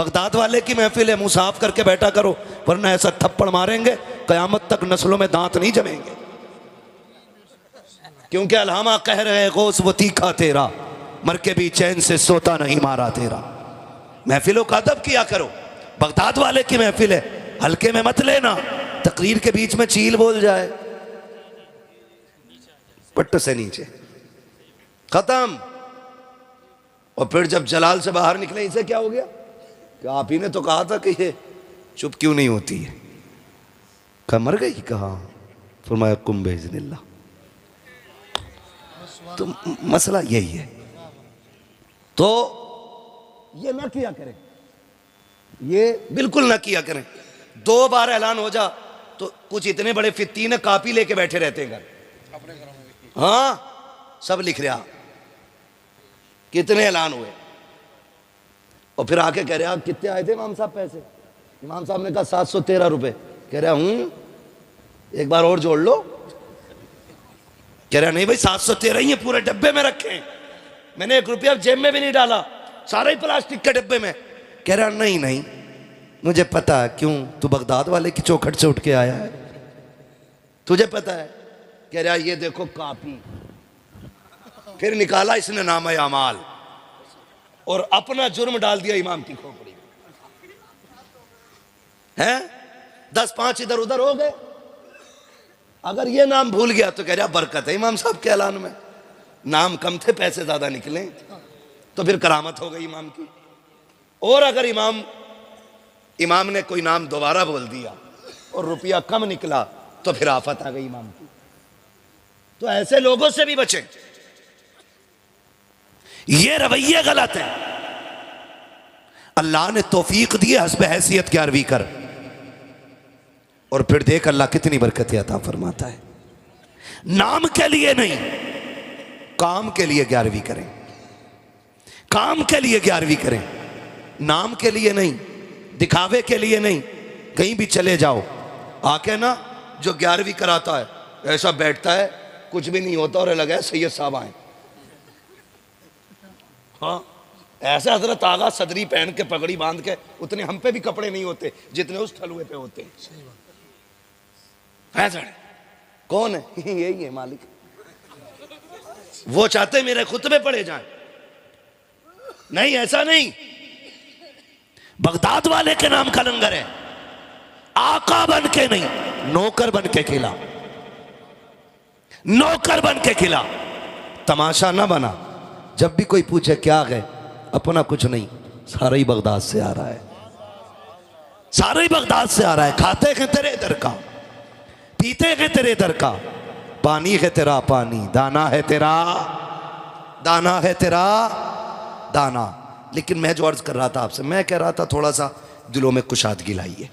Baghdad वाले की महफिल है, मुंह साफ करके बैठा करो, वरना ऐसा थप्पड़ मारेंगे कयामत तक नस्लों में दांत नहीं जमेंगे। क्योंकि अल्हामा कह रहे हैं गौस वो तीखा तेरा, मर के भी चैन से सोता नहीं मारा तेरा। महफिलों का अदब किया करो। बगदाद वाले की महफिल है, हल्के में मत लेना। तकरीर के बीच में चील बोल जाए, पट्ट से नीचे खत्म। और फिर जब जलाल से बाहर निकले, इसे क्या हो गया कि आप ही ने तो कहा था कि ये चुप क्यों नहीं होती है। कहा मर गई, कहा फरमाया कुम बेइज़्निल्लाह। तो मसला यही है। तो ये ना किया करें, ये बिल्कुल ना किया करें। 2 बार ऐलान हो जा तो कुछ इतने बड़े फित्तीन कापी लेके बैठे रहते हैं घर अपने घरों में। हाँ, सब लिख रहा कितने ऐलान हुए, और फिर आके कह रहे कितने आए थे इमाम साहब पैसे। इमाम साहब ने कहा 713 रुपए। कह रहा एक बार और जोड़ लो। कह रहा नहीं भाई 713 ही है, पूरे डब्बे में रखे हैं, मैंने 1 रुपया जेब में भी नहीं डाला, सारे ही प्लास्टिक के डब्बे में। कह रहा नहीं नहीं मुझे पता है, क्यों तू बगदाद वाले की चौखट से उठ के आया है, तुझे पता है। कह रहा ये देखो कापी। फिर निकाला इसने नामा अमाल और अपना जुर्म डाल दिया इमाम की खोपड़ी है। 10-5 इधर उधर हो गए। अगर ये नाम भूल गया तो कह रहा बरकत है इमाम साहब के ऐलान में, नाम कम थे पैसे ज्यादा निकले, तो फिर करामत हो गई इमाम की। और अगर इमाम ने कोई नाम दोबारा बोल दिया और रुपया कम निकला तो फिर आफत आ गई इमाम की। तो ऐसे लोगों से भी बचें, ये रवैये गलत है। अल्लाह ने तौफीक दी है, हस्ब हैसियत 11वीं कर, और फिर देख अल्लाह कितनी बरकत अता फरमाता है। नाम के लिए नहीं, काम के लिए 11वीं करें, काम के लिए 11वीं करें, नाम के लिए नहीं, दिखावे के लिए नहीं। कहीं भी चले जाओ, आके ना जो 11वीं कराता है ऐसा बैठता है, कुछ भी नहीं होता और लगा है सैयद साहब आए। हाँ, ऐसा हजरत आगा सदरी पहन के पगड़ी बांध के, उतने हम पे भी कपड़े नहीं होते जितने उस थलुए पे होते हैं। कौन है? यही है मालिक। वो चाहते मेरे खुतबे पढ़े जाएं, नहीं ऐसा नहीं। बगदाद वाले के नाम का लंगर है, आका बन के नहीं, नौकर बन के खिला, नौकर बन के खिला, तमाशा ना बना। जब भी कोई पूछे क्या है, अपना कुछ नहीं, सारा ही बगदाद से आ रहा है, सारा ही बगदाद से आ रहा है। खाते हैं तेरे इधर का, पीते हैं तेरे इधर का, पानी है तेरा पानी, दाना है तेरा, दाना है तेरा दाना। लेकिन मैं जो अर्ज कर रहा था आपसे, मैं कह रहा था थोड़ा सा दिलों में कुशादगी लाइए,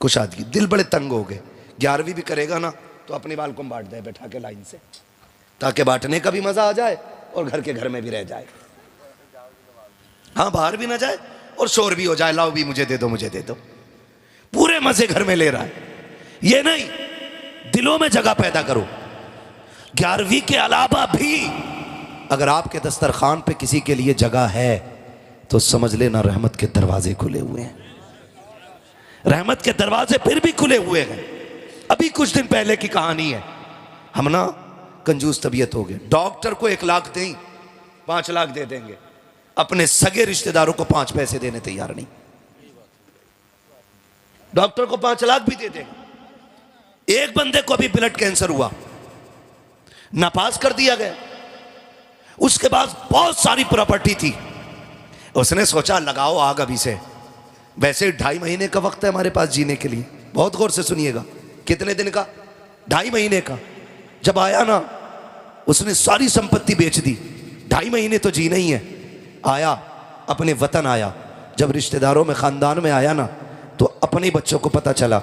कुशादगी। दिल बड़े तंग हो गए। 11वीं भी करेगा ना तो अपने बाल को बांट दे बैठा के लाइन से, ताकि बांटने का भी मजा आ जाए और घर के घर में भी रह जाए। हाँ, बाहर भी ना जाए और शोर भी हो जाए, लाओ भी मुझे दे दो, मुझे दे दो, पूरे मजे घर में ले रहा है। ये नहीं, दिलों में जगह पैदा करो। 11वीं के अलावा भी अगर आपके दस्तरखान पे किसी के लिए जगह है तो समझ लेना रहमत के दरवाजे खुले हुए हैं, रहमत के दरवाजे फिर भी खुले हुए हैं। अभी कुछ दिन पहले की कहानी है, हम ना कंजूस तबीयत हो गए। डॉक्टर को 1 लाख दें, 5 लाख दे देंगे, अपने सगे रिश्तेदारों को 5 पैसे देने तैयार नहीं। डॉक्टर को 5 लाख भी दे देंगे। एक बंदे को अभी ब्लड कैंसर हुआ, नापास कर दिया गया। उसके पास बहुत सारी प्रॉपर्टी थी, उसने सोचा लगाओ आग अभी से। वैसे 2.5 महीने का वक्त है हमारे पास जीने के लिए, बहुत गौर से सुनिएगा। कितने दिन का? 2.5 महीने का। जब आया ना, उसने सारी संपत्ति बेच दी, 2.5 महीने तो जीना ही है। आया अपने वतन आया, जब रिश्तेदारों में खानदान में आया ना, तो अपने बच्चों को पता चला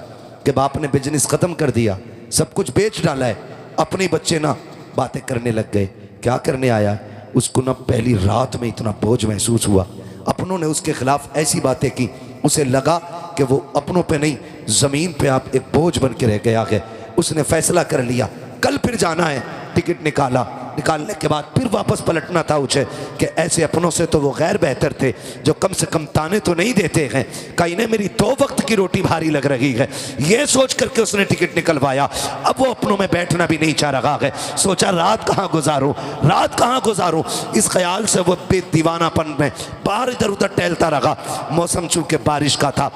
कि बाप ने बिजनेस खत्म कर दिया, सब कुछ बेच डाला है। अपने बच्चे ना बातें करने लग गए, क्या करने आया। उसको ना पहली रात में इतना बोझ महसूस हुआ, अपनों ने उसके खिलाफ ऐसी बातें की, उसे लगा कि वो अपनों पे नहीं जमीन पे आप एक बोझ बन के रह गया है। उसने फैसला कर लिया कल फिर जाना है, टिकट निकाला, निकालने के बाद फिर वापस पलटना था उसे कि ऐसे अपनों से तो वो गैर बेहतर थे जो कम से कम ताने तो नहीं देते हैं, का इन्हें मेरी 2 वक्त की रोटी भारी लग रही है। ये सोच करके उसने टिकट निकलवाया। अब वो अपनों में बैठना भी नहीं चाह रहा है। सोचा रात कहाँ गुजारूं, रात कहाँ गुजारूं। इस ख्याल से वो दीवानापन में बाहर इधर उधर टहलता रहा। मौसम चूंकि बारिश का था,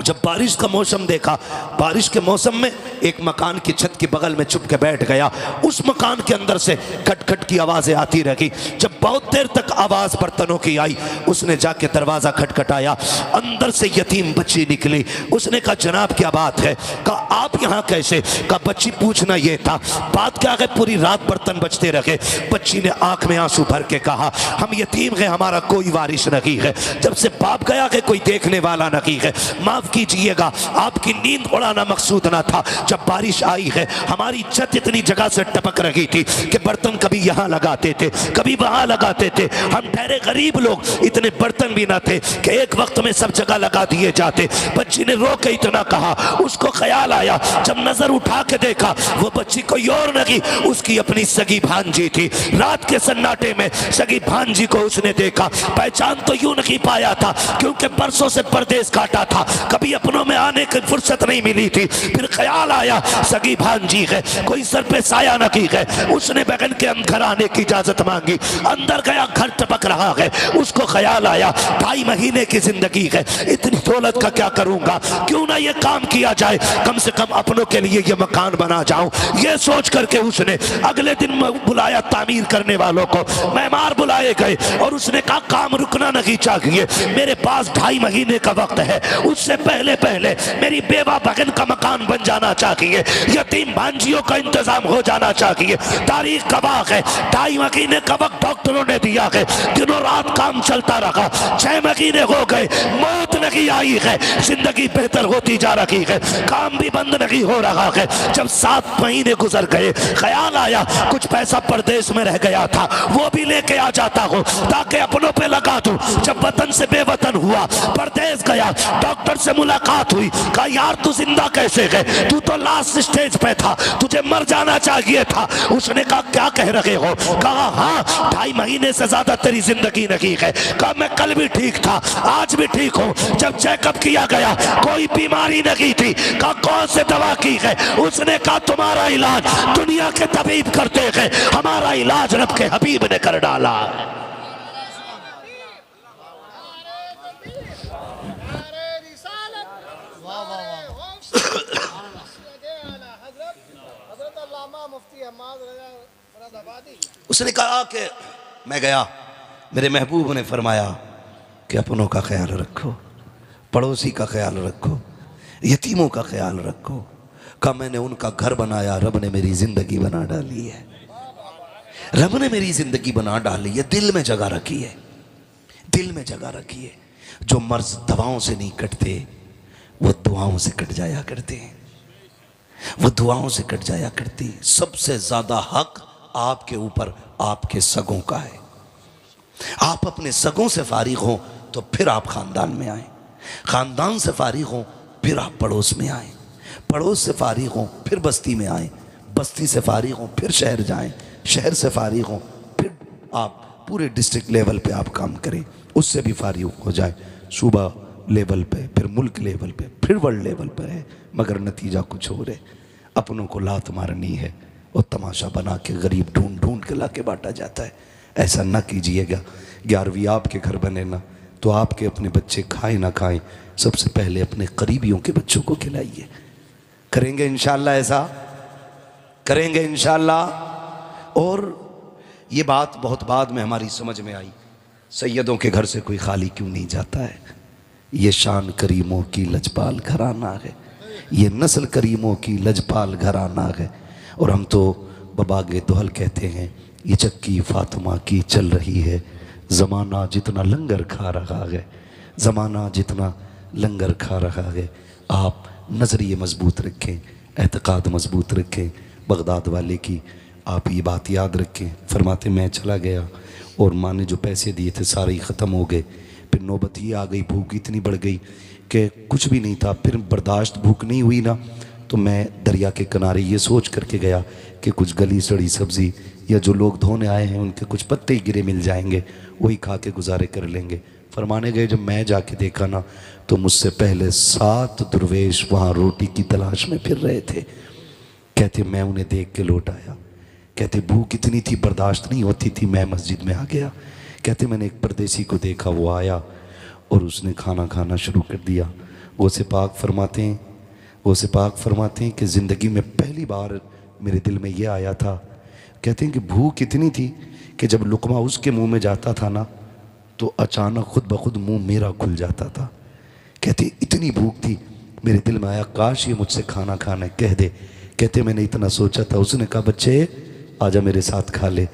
जब बारिश का मौसम देखा, बारिश के मौसम में एक मकान की छत के बगल में छुप के बैठ गया। उस मकान के अंदर से खटखट की आवाज़ें आती रही। जब बहुत देर तक आवाज़ बर्तनों की आई, उसने जाके दरवाज़ा खटखटाया। अंदर से यतीम बच्ची निकली। उसने कहा जनाब क्या बात है? कहा आप यहाँ कैसे? कहा बच्ची पूछना ये था, बात क्या है पूरी रात बर्तन बजते रहे। बच्ची ने आंख में आंसू भर के कहा हम यतीम हैं, हमारा कोई वारिस नहीं है, जब से बाप गया है कोई देखने वाला नहीं है, माफ कीजिएगा आपकी नींद उड़ाना मकसूद ना था। जब बारिश आई है हमारी छत इतनी जगह से टपक रही थी कि बर्तन कभी यहाँ लगाते थे कभी वहां लगाते थे। हम ठहरे गरीब लोग, इतने बर्तन भी ना थे कि एक वक्त में सब जगह लगा दिए जाते। बच्ची ने रो के इतना कहा। उसको ख्याल आया, जब नजर उठा के देखा वो बच्ची कोई और नहीं, उसकी अपनी सगी भांजी थी। रात के सन्नाटे में सगी भांजी को उसने देखा। पहचान तो यूं नहीं पाया था क्योंकि बरसों से परदेश काटा था, कभी अपनों में आने की फुर्सत नहीं मिली थी। फिर ख्याल आया सगी भांजी है, कोई सर पे साया न की है। उसने बगन के अंदर आने की इजाजत मांगी। अंदर गया, घर टपक रहा है। उसको ख्याल आया 2.5 महीने की जिंदगी है, इतनी दौलत का क्या करूंगा, क्यों ना ये काम किया जाए, कम से कम अपनों के लिए ये मकान बना जाऊं। ये सोच करके उसने अगले दिन बुलाया तामीर करने वालों को। मेहमान बुलाए गए और उसने कहा काम रुकना नहीं चाहिए, मेरे पास 2.5 महीने का वक्त है, उससे पहले पहले मेरी बेवा बहन का मकान बन जाना चाहिए, यतीम भांजियों का इंतजाम हो जाना चाहिए। तारीख गवाह है 2.5 महीने का वक्त डॉक्टरों ने दिया है। दिनों रात काम चलता रहा। 6 महीने हो गए, मौत नहीं आई है, जिंदगी बेहतर होती जा रही है, काम भी बंद नहीं हो रहा है। जब 7 महीने गुजर गए, ख्याल आया कुछ पैसा परदेश में रह गया था, वो भी लेके आ जाता हूँ ताकि अपनों पे लगा दूं। जब वतन से बेवतन हुआ, परदेश गया, डॉक्टर से मुलाकात हुई। कहा यार तू जिंदा कैसे है, तू तो लास्ट स्टेज पे था, तुझे मर जाना चाहिए था। उसने कहा क्या कह रहे हो? कहा हाँ 2.5 महीने से ज्यादा तेरी जिंदगी नहीं है। कहा मैं कल भी ठीक था, आज भी ठीक हूँ। जब चेकअप किया गया कोई बीमारी नहीं थी। कहा कौन से दवा की है? उसने कहा तुम्हारा इलाज दुनिया के तबीब करते हैं, हमारा इलाज रब के हबीब ने कर डाला। उसने कहा कि मैं गया, मेरे महबूब ने फरमाया कि अपनों का ख्याल रखो, पड़ोसी का ख्याल रखो, यतीमों का ख्याल रखो। कहा मैंने उनका घर बनाया, रब ने मेरी जिंदगी बना डाली है, रब ने मेरी जिंदगी बना डाली है, दिल में जगह रखी है, दिल में जगह रखी है। जो मर्ज दवाओं से नहीं कटते वो दुआओं से कट जाया करते हैं, वो दुआओं से कट जाया करती। सबसे ज्यादा हक आपके ऊपर आपके सगों का है। आप अपने सगों से फारिग हो तो फिर आप खानदान में आए, खानदान से फारिग हो फिर आप पड़ोस में आए, पड़ोस से फारिग हो फिर बस्ती में आए, बस्ती से फारिग हो फिर शहर जाएं, शहर से फारिग हो फिर आप पूरे डिस्ट्रिक्ट लेवल पे आप काम करें, उससे भी फारिग हो जाए, सूबा लेवल पे, फिर मुल्क लेवल पे, फिर वर्ल्ड लेवल पे है। मगर नतीजा कुछ हो रहे, अपनों को लात मारनी है और तमाशा बना के गरीब ढूंढ ढूंढ के ला के बांटा जाता है। ऐसा ना कीजिएगा। 11वीं आपके घर बने ना तो आपके अपने बच्चे खाएं ना खाएं, सबसे पहले अपने करीबियों के बच्चों को खिलाइए। करेंगे इंशाल्लाह, ऐसा करेंगे इंशाल्लाह। और ये बात बहुत बाद में हमारी समझ में आई, सैयदों के घर से कोई खाली क्यों नहीं जाता है। ये शान करीमों की लजपाल घराना है, ये नस्ल करीमों की लजपाल घराना है। और हम तो बबागे दोहल कहते हैं, ये चक्की फातिमा की चल रही है, ज़माना जितना लंगर खा रहा है, ज़माना जितना लंगर खा रहा है। आप नज़रिए मजबूत रखें, एतक़ाद मजबूत रखें। बगदाद वाले की आप ये बात याद रखें, फरमाते मैं चला गया और माँ ने जो पैसे दिए थे सारे ही ख़त्म हो गए। फिर नौबत ये आ गई, भूख इतनी बढ़ गई कि कुछ भी नहीं था। फिर बर्दाश्त भूख नहीं हुई ना, तो मैं दरिया के किनारे ये सोच करके गया कि कुछ गली सड़ी सब्ज़ी या जो लोग धोने आए हैं उनके कुछ पत्ते ही गिरे मिल जाएंगे, वही खा के गुजारे कर लेंगे। फरमाने गए, जब मैं जाके देखा ना तो मुझसे पहले 7 दुर्वेश वहाँ रोटी की तलाश में फिर रहे थे। कहते मैं उन्हें देख के लौट आया। कहते भूख इतनी थी बर्दाश्त नहीं होती थी, मैं मस्जिद में आ गया। कहते मैंने एक परदेसी को देखा, वो आया और उसने खाना खाना शुरू कर दिया। वो से पाक फरमाते हैं कि ज़िंदगी में पहली बार मेरे दिल में ये आया था। कहते हैं कि भूख इतनी थी कि जब लुकमा उसके मुंह में जाता था ना तो अचानक खुद ब खुद मुंह मेरा खुल जाता था। कहते इतनी भूख थी, मेरे दिल में आया काश ये मुझसे खाना खाना कह दे। कहते मैंने इतना सोचा था। उसने कहा बच्चे आजा मेरे साथ खा ले।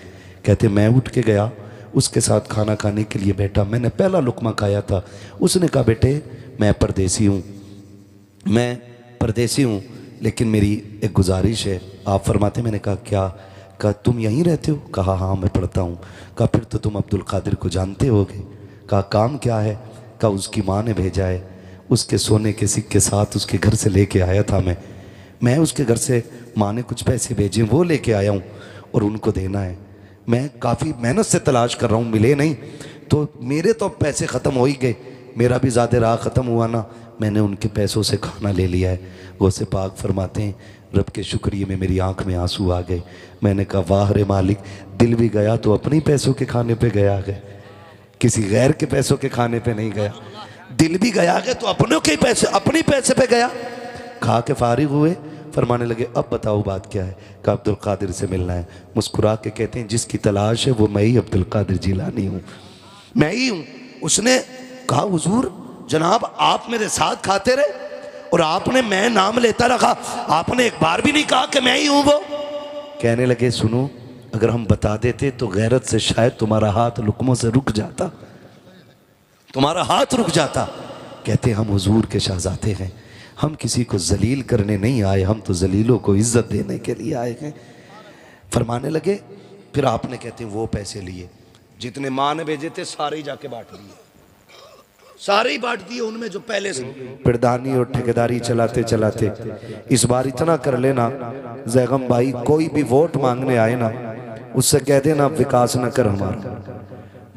कहते मैं उठ के गया, उसके साथ खाना खाने के लिए बैठा। मैंने पहला लुकमा खाया था। उसने कहा बेटे मैं परदेसी हूँ लेकिन मेरी एक गुजारिश है। आप फरमाते, मैंने कहा क्या? कहा तुम यहीं रहते हो? कहा हाँ मैं पढ़ता हूँ। कहा फिर तो तुम अब्दुल कादिर को जानते होगे। कहा काम क्या है? कहा उसकी माँ ने भेजा है, उसके सोने के सिक्के साथ उसके घर से लेके आया था मैं उसके घर से माँ ने कुछ पैसे भेजे, वो लेके आया हूँ और उनको देना है। मैं काफ़ी मेहनत से तलाश कर रहा हूँ, मिले नहीं तो मेरे तो पैसे ख़त्म हो ही गए, मेरा भी ज़्यादा राह ख़त्म हुआ ना, मैंने उनके पैसों से खाना ले लिया है। गौसे पाक फरमाते हैं रब के शुक्रिया में मेरी आंख में आंसू आ गए। मैंने कहा वाह रे मालिक, दिल भी गया तो अपने पैसों के खाने पे गया है, किसी गैर के पैसों के खाने पे नहीं गया। दिल भी गया है तो अपनों के पैसे, अपने पैसे पे गया। खा के फारिग हुए, फरमाने लगे अब बताओ बात क्या है? कहा अब्दुल कादिर से मिलना है। मुस्कुरा के कहते हैं जिसकी तलाश है वो मैं ही अब्दुल कादिर जिलानी हूँ, मैं ही हूँ। उसने कहा हुजूर जनाब आप मेरे साथ खाते रहे और आपने मैं नाम लेता रखा, आपने एक बार भी नहीं कहा कि मैं ही हूँ वो। कहने लगे सुनो, अगर हम बता देते तो गैरत से शायद तुम्हारा हाथ लुकमों से रुक जाता, तुम्हारा हाथ रुक जाता। कहते हम हुजूर के शहजादे हैं, हम किसी को जलील करने नहीं आए, हम तो जलीलों को इज्जत देने के लिए आए हैं। फरमाने लगे फिर आपने कहते हैं वो पैसे लिए जितने माँ ने भेजे थे सारे ही जाके बांट दिए, सारे ही बांट दिए उनमें जो पहले से। पिरदानी और ठेकेदारी चलाते चलाते इस बार इतना कर लेना जैगम भाई, कोई भी वोट मांगने आए ना उससे कह देना विकास न कर हमारा,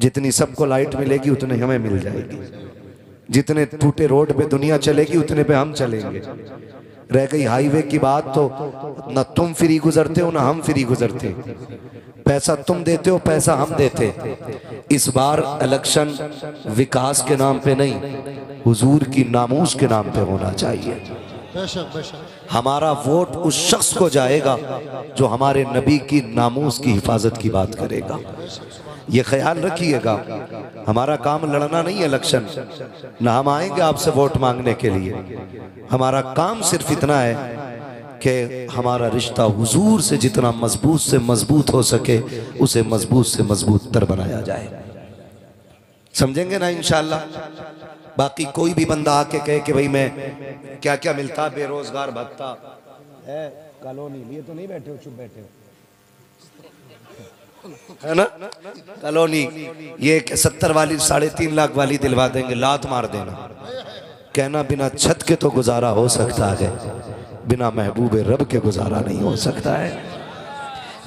जितनी सबको लाइट मिलेगी उतने हमें मिल जाएगी, जितने टूटे रोड पे दुनिया चलेगी उतने पे हम चलेंगे। रह गई हाईवे की बात तो न तुम फ्री गुजरते हो ना हम फ्री गुजरते, पैसा तुम देते हो पैसा हम देते। इस बार इलेक्शन विकास के नाम पे नहीं, हुजूर की नामूस के नाम पे होना चाहिए। हमारा वोट उस शख्स को जाएगा जो हमारे नबी की नामूस की हिफाजत की बात करेगा। ये ख्याल रखिएगा, हमारा काम लड़ना नहीं है इलेक्शन, ना हम आएंगे आपसे वोट मांगने के लिए। हमारा काम सिर्फ इतना है कि हमारा रिश्ता हुजूर से जितना मजबूत से मजबूत हो सके उसे मजबूत से मजबूत तर बनाया जाए। समझेंगे ना इंशाअल्लाह। बाकी कोई भी बंदा आके कहे कि भाई मैं क्या क्या मिलता, बेरोजगार भत्ता है, कॉलोनी लिए तो नहीं बैठे हो, चुप बैठे हो है ना, कॉलोनी ये 70 वाली 3.5 लाख वाली दिलवा देंगे, लात मार देना। कहना बिना छत के तो गुजारा हो सकता है, बिना महबूब रब के गुजारा नहीं हो सकता है।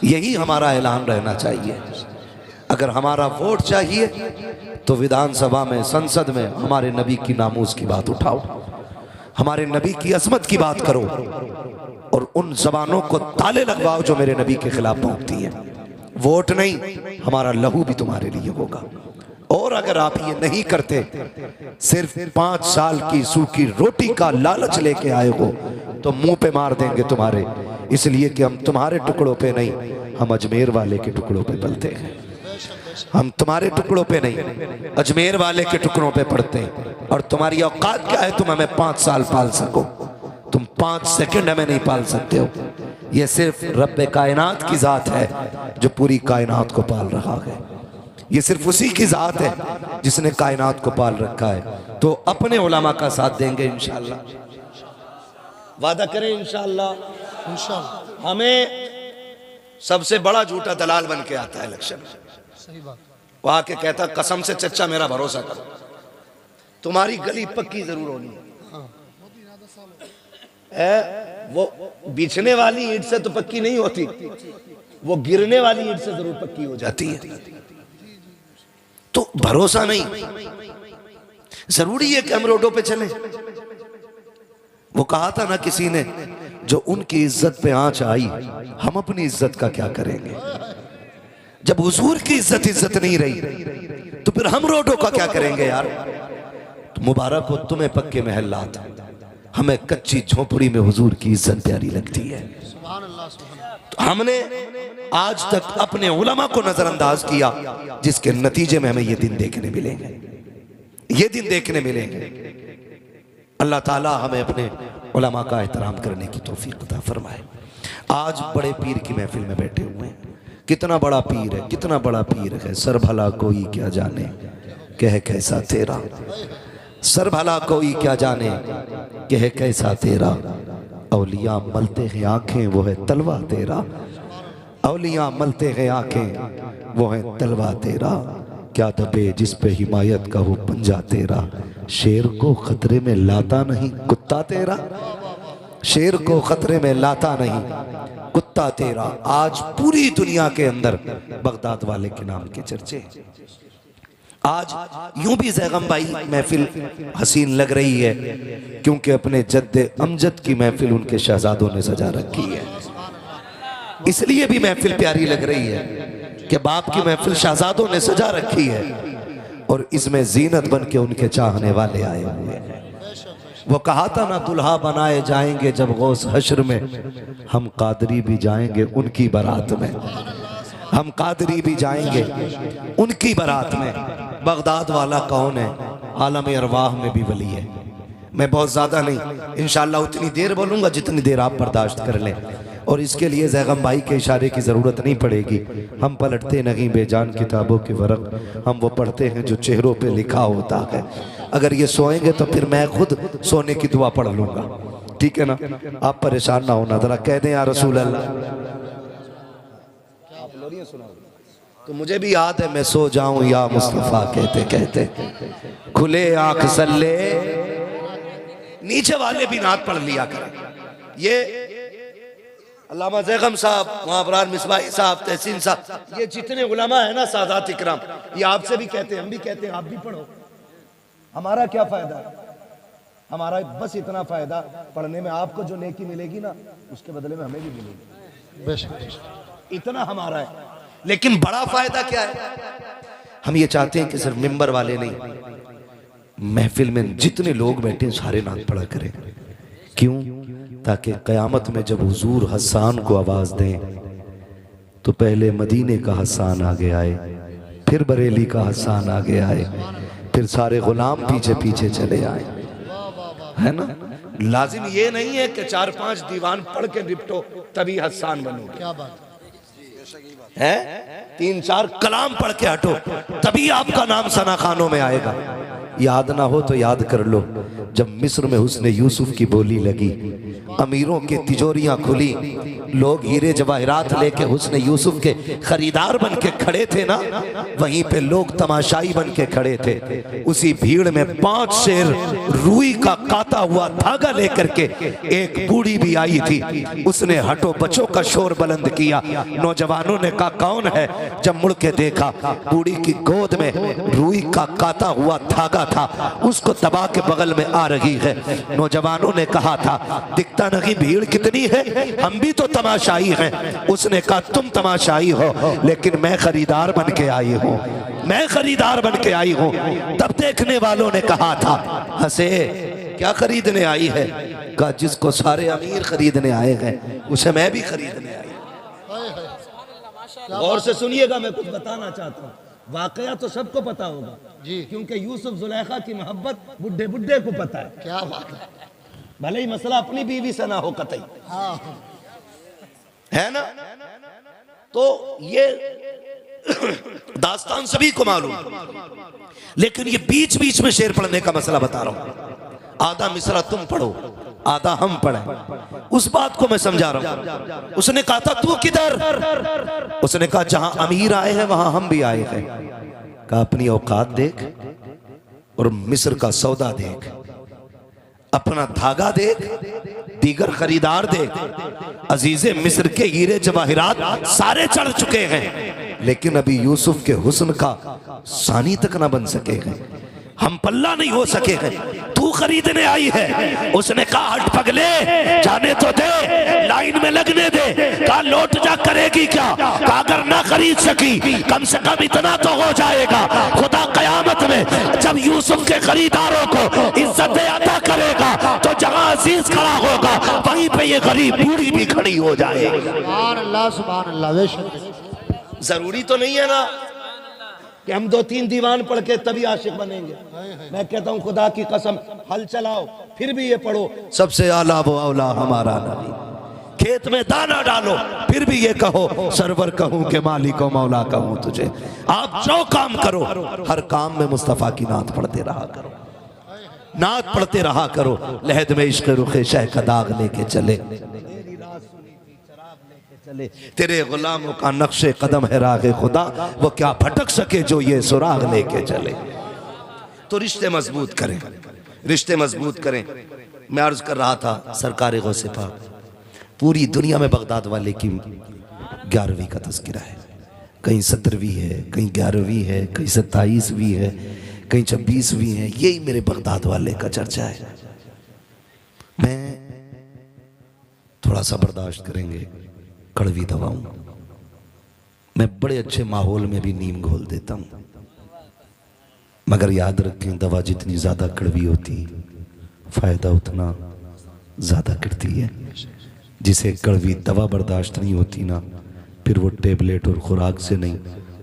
यही हमारा ऐलान रहना चाहिए। अगर हमारा वोट चाहिए तो विधानसभा में, संसद में हमारे नबी की नामूस की बात उठाओ, हमारे नबी की अजमत की बात करो और उन जबानों को ताले लगवाओ जो मेरे नबी के खिलाफ भौंकती है। वोट नहीं, हमारा लहू भी तुम्हारे लिए होगा। और अगर आप ये नहीं करते, सिर्फ 5 साल की सूखी रोटी का लालच लेके आए हो तो मुंह पे मार देंगे तुम्हारे, इसलिए कि हम तुम्हारे टुकड़ों पे नहीं, हम अजमेर वाले के टुकड़ों पे पलते हैं। हम तुम्हारे टुकड़ों पे नहीं, अजमेर वाले के टुकड़ों पे पड़ते हैं। और तुम्हारी औकात क्या है तुम हमें 5 साल पाल सको, तुम 5 सेकंड हमें नहीं पाल सकते हो। ये सिर्फ रब्बे कायनात की जात है जो पूरी कायनात को पाल रहा है। ये सिर्फ उसी की जात है जिसने कायनात को पाल रखा है। तो अपने उलमा का साथ देंगे इंशाअल्लाह, वादा करें इंशाअल्लाह। इंशाअल्लाह हमें सबसे बड़ा झूठा दलाल बन के आता है इलेक्शन में। सही बात। वो आके कहता कसम से चच्चा मेरा भरोसा करो, तुम्हारी गली पक्की जरूर होनी है। वो बिछने वाली ईंट से तो पक्की नहीं होती, वो गिरने वाली ईंट से जरूर पक्की हो जाती है। तो भरोसा नहीं, जरूरी है कि हम रोडों पे चलें। वो कहा था ना किसी ने, जो उनकी इज्जत पे आंच आई, हम अपनी इज्जत का क्या करेंगे? जब हुजूर की इज्जत नहीं रही तो फिर हम रोडों का क्या करेंगे यार? तो मुबारक हो तुम्हें पक्के महल्लात, हमें कच्ची झोपड़ी में हुजूर की इज्जत प्यारी लगती है। तो हमने आज तक अपने उलमा को नजरअंदाज किया, जिसके नतीजे में हमें ये दिन देखने मिलेंगे, ये दिन देखने मिलेंगे। अल्लाह ताला हमें अपने उलमा का एहतराम करने की तौफीक अता फरमाए। आज बड़े पीर की महफिल में बैठे हुए हैं। कितना बड़ा पीर है, कितना बड़ा पीर है। सर भला कोई क्या जाने, कह कैसा तेरा। सर भला कोई क्या जाने, कह कैसा तेरा। औलिया मलते हैं आंखें, वो है तलवा तेरा। औलिया मलते हैं आंखें, वो है तलवा तेरा। क्या दबे जिस पे हिमायत का हो पंजा तेरा। शेर को खतरे में लाता नहीं कुत्ता तेरा। शेर को खतरे में लाता नहीं कुत्ता तेरा। आज पूरी दुनिया के अंदर बगदाद वाले के नाम के चर्चे। आज यूं भी ज़ैगम भाई महफिल हसीन लग रही है, क्योंकि अपने जद्दे अमजद की महफिल उनके शहजादों ने सजा रखी है। इसलिए भी महफिल प्यारी लग रही है कि बाप की महफिल शहजादों ने सजा रखी है, और इसमें जीनत बन के उनके चाहने वाले आए हुए हैं। वो कहा था ना, दुल्हा बनाए जाएंगे जब गौस हश्र में, हम कादरी भी जाएंगे उनकी बारात में। हम कादरी भी जाएंगे उनकी बारात में। बगदाद वाला कौन है? आलम अरवाह में भी वली है। मैं बहुत ज़्यादा नहीं, इंशाअल्लाह उतनी देर बोलूँगा जितनी देर आप बर्दाश्त कर लें, और इसके लिए ज़ैगम भाई के इशारे की ज़रूरत नहीं पड़ेगी। हम पलटते नहीं बेजान किताबों के वरक़, हम वो पढ़ते हैं जो चेहरों पे लिखा होता है। अगर ये सोएंगे तो फिर मैं खुद सोने की दुआ पढ़ लूँगा, ठीक है ना? आप परेशान ना होना, ज़रा कह दें या रसूल अल्लाह। तो मुझे भी याद है, मैं सो जाऊं या मुस्तफ़ा कहते कहते, खुले आंख सल्ले। नीचे वाले भी नात पढ़ लिया करें। ये अल्लामा ज़ैगम साहब, वहाँ अबरार मिसबाही साहब, तहसीन साहब, ये जितने उलमा है ना सादात इकराम, ये आपसे भी कहते हैं, हम भी कहते हैं, आप भी पढ़ो। हमारा क्या फायदा है? हमारा बस इतना फायदा पढ़ने में, आपको जो नेकी मिलेगी ना उसके बदले में हमें भी मिलेगी, इतना हमारा है। लेकिन बड़ा फायदा क्या है? हम ये चाहते हैं कि सिर्फ मिंबर वाले नहीं, महफिल में जितने लोग बैठे सारे नात पढ़ा करें। क्यों? ताकि क़यामत में जब हुजूर हसन को आवाज दें तो पहले मदीने का हसन आगे आए, फिर बरेली का हसन आगे आए, फिर सारे गुलाम पीछे पीछे चले आए, है ना? लाजिम ये नहीं है कि 4-5 दीवान पढ़ के निपटो तभी हसन बनोगे। क्या बात है? 3-4 कलाम पढ़ के हटो तभी आपका नाम सना खानों में आएगा। याद ना हो तो याद कर लो, जब मिस्र में हुस्ने यूसुफ की बोली लगी, अमीरों की तिजोरियां खुली, लोग हीरे जवाहरात लेके हुस्ने यूसुफ के खरीदार बन के खड़े थे ना, वहीं पे लोग तमाशाई बन के खड़े थे। उसी भीड़ में 5 शेर रुई का काता हुआ धागा लेकर के एक बूढ़ी भी आई थी। उसने हटो बच्चों का शोर बुलंद किया। नौजवानों ने कहा कौन है? जब मुड़ के देखा, बूढ़ी की गोद में रुई का काता हुआ धागा था, उसको दबा के बगल में आ रही है। नौजवानों ने कहा था दिखता नहीं भीड़ कितनी है, हम भी तो तमाशाई हैं। उसने कहा तुम तमाशाई हो, लेकिन मैं खरीदार बन के आई हूँ, मैं खरीदार बन के आई हूँ। तब देखने वालों ने कहा था, हंसे, क्या खरीदने आई है? कहा जिसको सारे अमीर खरीदने आए हैं उसे मैं भी खरीदने आई। गौर से सुनिएगा, मैं कुछ बताना चाहता हूँ। वाकया तो सबको पता होगा जी, क्योंकि यूसुफ जुलेखा की मोहब्बत बुड्ढे बुड्ढे को पता है। क्या बात है? भले ही मसला अपनी बीवी से ना हो कतई, है ना? तो ये दास्तान सभी को मालूम, लेकिन ये बीच बीच में शेर पढ़ने का मसला बता रहा हूं। आधा मिसरा तुम पढ़ो, आधा हम पढ़े, उस बात को मैं समझा रहा हूं। उसने कहा था तू किधर? उसने कहा जहां अमीर आए हैं वहां हम भी आए हैं। कहा अपनी औकात देख और मिस्र का सौदा देख, अपना धागा देख, दीगर खरीदार दे, अजीज़े मिस्र के हीरे जवाहिरात सारे चढ़ चुके हैं, लेकिन अभी यूसुफ के हुस्न का सानी तक ना बन सके हैं, हम पल्ला नहीं हो सके हैं। तू खरीदने आई है। उसने कहा हट पगले, जाने तो दे, लाइन में लगने दे। कहा लौट जा, करेगी क्या? कहा अगर ना खरीद सकी कम से कम इतना तो हो जाएगा, खुदा कयामत में जब यूसुफ के खरीदारों को इज्जत अता करेगा तो जहां अजीज खड़ा होगा वहीं पे ये गरीब बूढ़ी भी खड़ी हो जाएगी। सुभान अल्लाह, सुभान अल्लाह। जरूरी तो नहीं है ना कि हम 2-3 दीवान पढ़ के तभी आशिक बनेंगे। मैं कहता हूं खुदा की कसम, हल चलाओ फिर भी ये पढ़ो, सबसे आला वो औला हमारा नबी। खेत में दाना डालो फिर भी ये कहो सरवर कहूं के मालिको मौला कहूं तुझे। आप जो काम करो हर काम में मुस्तफा की नात पढ़ते रहा करो, नात पढ़ते रहा करो। लहद में इश्क रुखे शह का दाग लेके चले, तेरे गुलामों का नक्शे कदम है रागे खुदा, वो क्या भटक सके जो ये सुराग लेके चले। तो रिश्ते मजबूत करें, रिश्ते मजबूत करें। मैं अर्ज कर रहा था सरकार गौसे पाक, पूरी दुनिया में बगदाद वाले की 11वीं का तज़किरा है, कहीं 17वीं है, कहीं 11वीं है, कहीं 27वीं है, कहीं 26वीं है। यही मेरे बगदाद वाले का चर्चा है। मैं थोड़ा सा बर्दाश्त करेंगे कड़वी दवाऊं, मैं बड़े अच्छे माहौल में भी नीम घोल देता हूं, मगर याद रखें दवा जितनी ज्यादा कड़वी होती फायदा उतना ज्यादा करती है। जिसे कड़वी दवा बर्दाश्त नहीं होती ना, फिर वो टेबलेट और खुराक से नहीं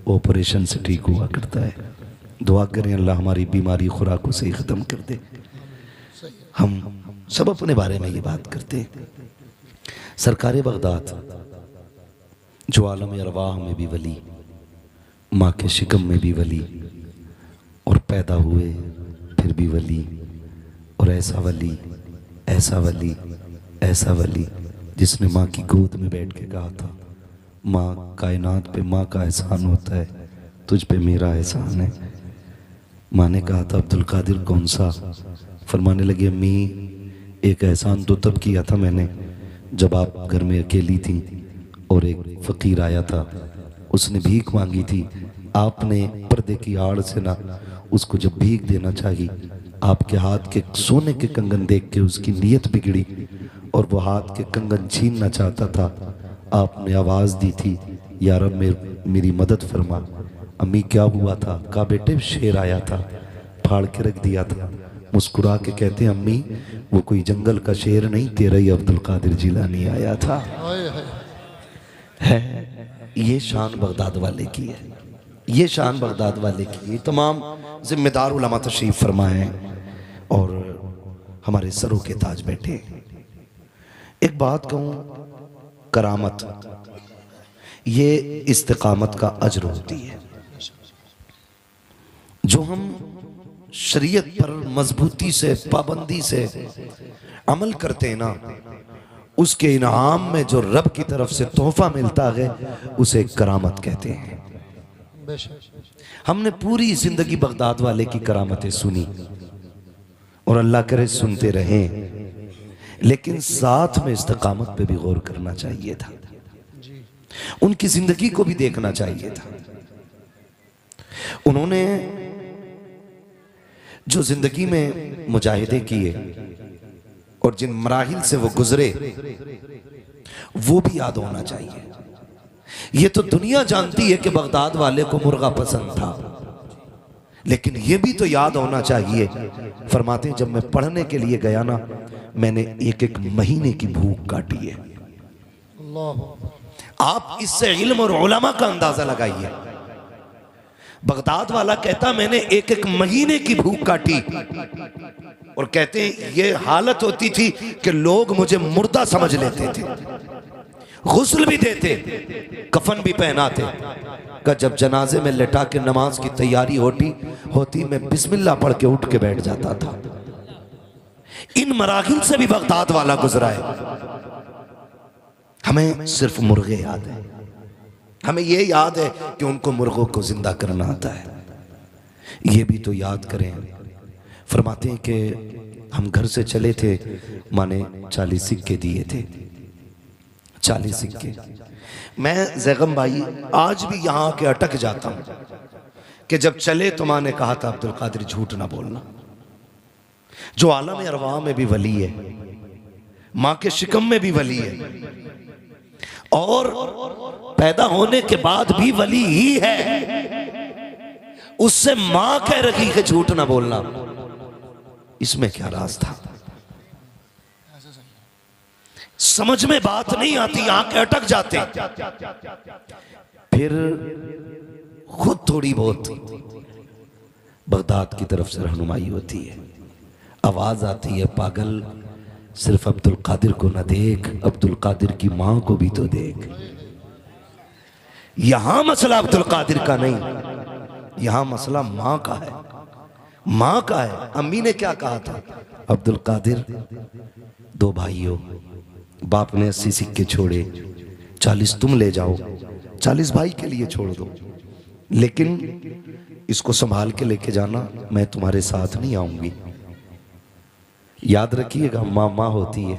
ऑपरेशन से ठीक हुआ करता है। दुआ करें अल्लाह हमारी बीमारी खुराकों से ही ख़त्म कर दे। हम सब अपने बारे में ये बात करते हैं। सरकार बगदाद जो आलम अरवाह में भी वली, माँ के शिकम में भी वली, और पैदा हुए फिर भी वली, और ऐसा वली, ऐसा वली, ऐसा वली जिसने माँ की गोद में बैठ के कहा था माँ कायनात पे माँ का एहसान होता है, तुझ पे मेरा एहसान है। माँ ने कहा था अब्दुल कादिर कौन सा? फरमाने लगी अम्मी एक एहसान तो तब किया था मैंने जब आप घर में अकेली थी और एक फ़कीर आया था, उसने भीख मांगी थी, आपने पर्दे की आड़ से ना उसको जब भीख देना चाहिए, आपके हाथ के सोने के कंगन देख के उसकी नीयत बिगड़ी और वो हाथ के कंगन छीनना चाहता था। आपने आवाज़ दी थी या रब मेरी मदद फरमा। अम्मी क्या हुआ था? कहा बेटे शेर आया था, फाड़ के रख दिया था। मुस्कुरा के कहते हैं अम्मी वो कोई जंगल का शेर नहीं, तेरा ही अब्दुल कादिर जिलानी आया था। है ये शान बगदाद वाले की है, ये शान बगदाद वाले की है। तमाम जिम्मेदार उलमा तशरीफ फरमाए और हमारे सरों के ताज बैठे। एक बात कहूं, करामत ये इस्तिकामत का अजर होती है। जो हम शरीयत पर मजबूती से पाबंदी से अमल करते हैं ना, उसके इनाम में जो रब की तरफ से तोहफा मिलता है उसे करामत कहते हैं। हमने पूरी जिंदगी बगदाद वाले की करामतें सुनी और अल्लाह करे सुनते रहें, लेकिन साथ में इस्तिकामत पे भी गौर करना चाहिए था, उनकी जिंदगी को भी देखना चाहिए था। उन्होंने जो जिंदगी में मुजाहिदे किए और जिन मराहिल से वो गुजरे वो भी याद होना चाहिए। ये तो दुनिया जानती है कि बगदाद वाले को मुर्गा पसंद था, लेकिन ये भी तो याद होना चाहिए। फरमाते हैं जब मैं पढ़ने के लिए गया ना, मैंने एक एक महीने की भूख काटी है। आप इससे इल्म और उलमा का अंदाजा लगाइए। बगदाद वाला कहता मैंने एक एक महीने की भूख काटी, और कहते हैं ये हालत होती थी कि लोग मुझे मुर्दा समझ लेते थे, गुस्ल भी देते, कफन भी पहनाते। का जब जनाजे में लेटा के नमाज की तैयारी होती मैं बिस्मिल्लाह पढ़ के उठ के बैठ जाता था। इन मराहिल से भी बगदाद वाला गुजरा है। हमें सिर्फ मुर्गे याद है, हमें ये याद है कि उनको मुर्गों को जिंदा करना आता है। ये भी तो याद करें। फरमाते हैं कि हम घर से चले थे, माँ ने 40 सिक्के दिए थे, 40 सिक्के। मैं जैगम भाई आज भी यहाँ के अटक जाता हूँ कि जब चले तो माँ ने कहा था अब्दुल कादिर झूठ ना बोलना। जो आलम अरवाह में भी वली है, माँ के शिकम में भी वली है, और पैदा होने के बाद भी वली ही है, उससे माँ कह रही है झूठ ना बोलना। इसमें क्या राज था? समझ में बात नहीं आती, यहां के अटक जाते। फिर खुद थोड़ी बहुत बगदाद की तरफ से रहनुमाई होती है, आवाज आती है, पागल सिर्फ अब्दुल कादिर को न देख, अब्दुल कादिर की मां को भी तो देख। यहां मसला अब्दुल कादिर का नहीं, यहां मसला मां का है, मां का है। अम्मी ने क्या कहा था? अब्दुल कादिर, 2 भाइयों, बाप ने 80 सिक्के छोड़े, 40 तुम ले जाओ, 40 भाई के लिए छोड़ दो, लेकिन इसको संभाल के लेके जाना, मैं तुम्हारे साथ नहीं आऊंगी। याद रखिएगा, माँ माँ होती है,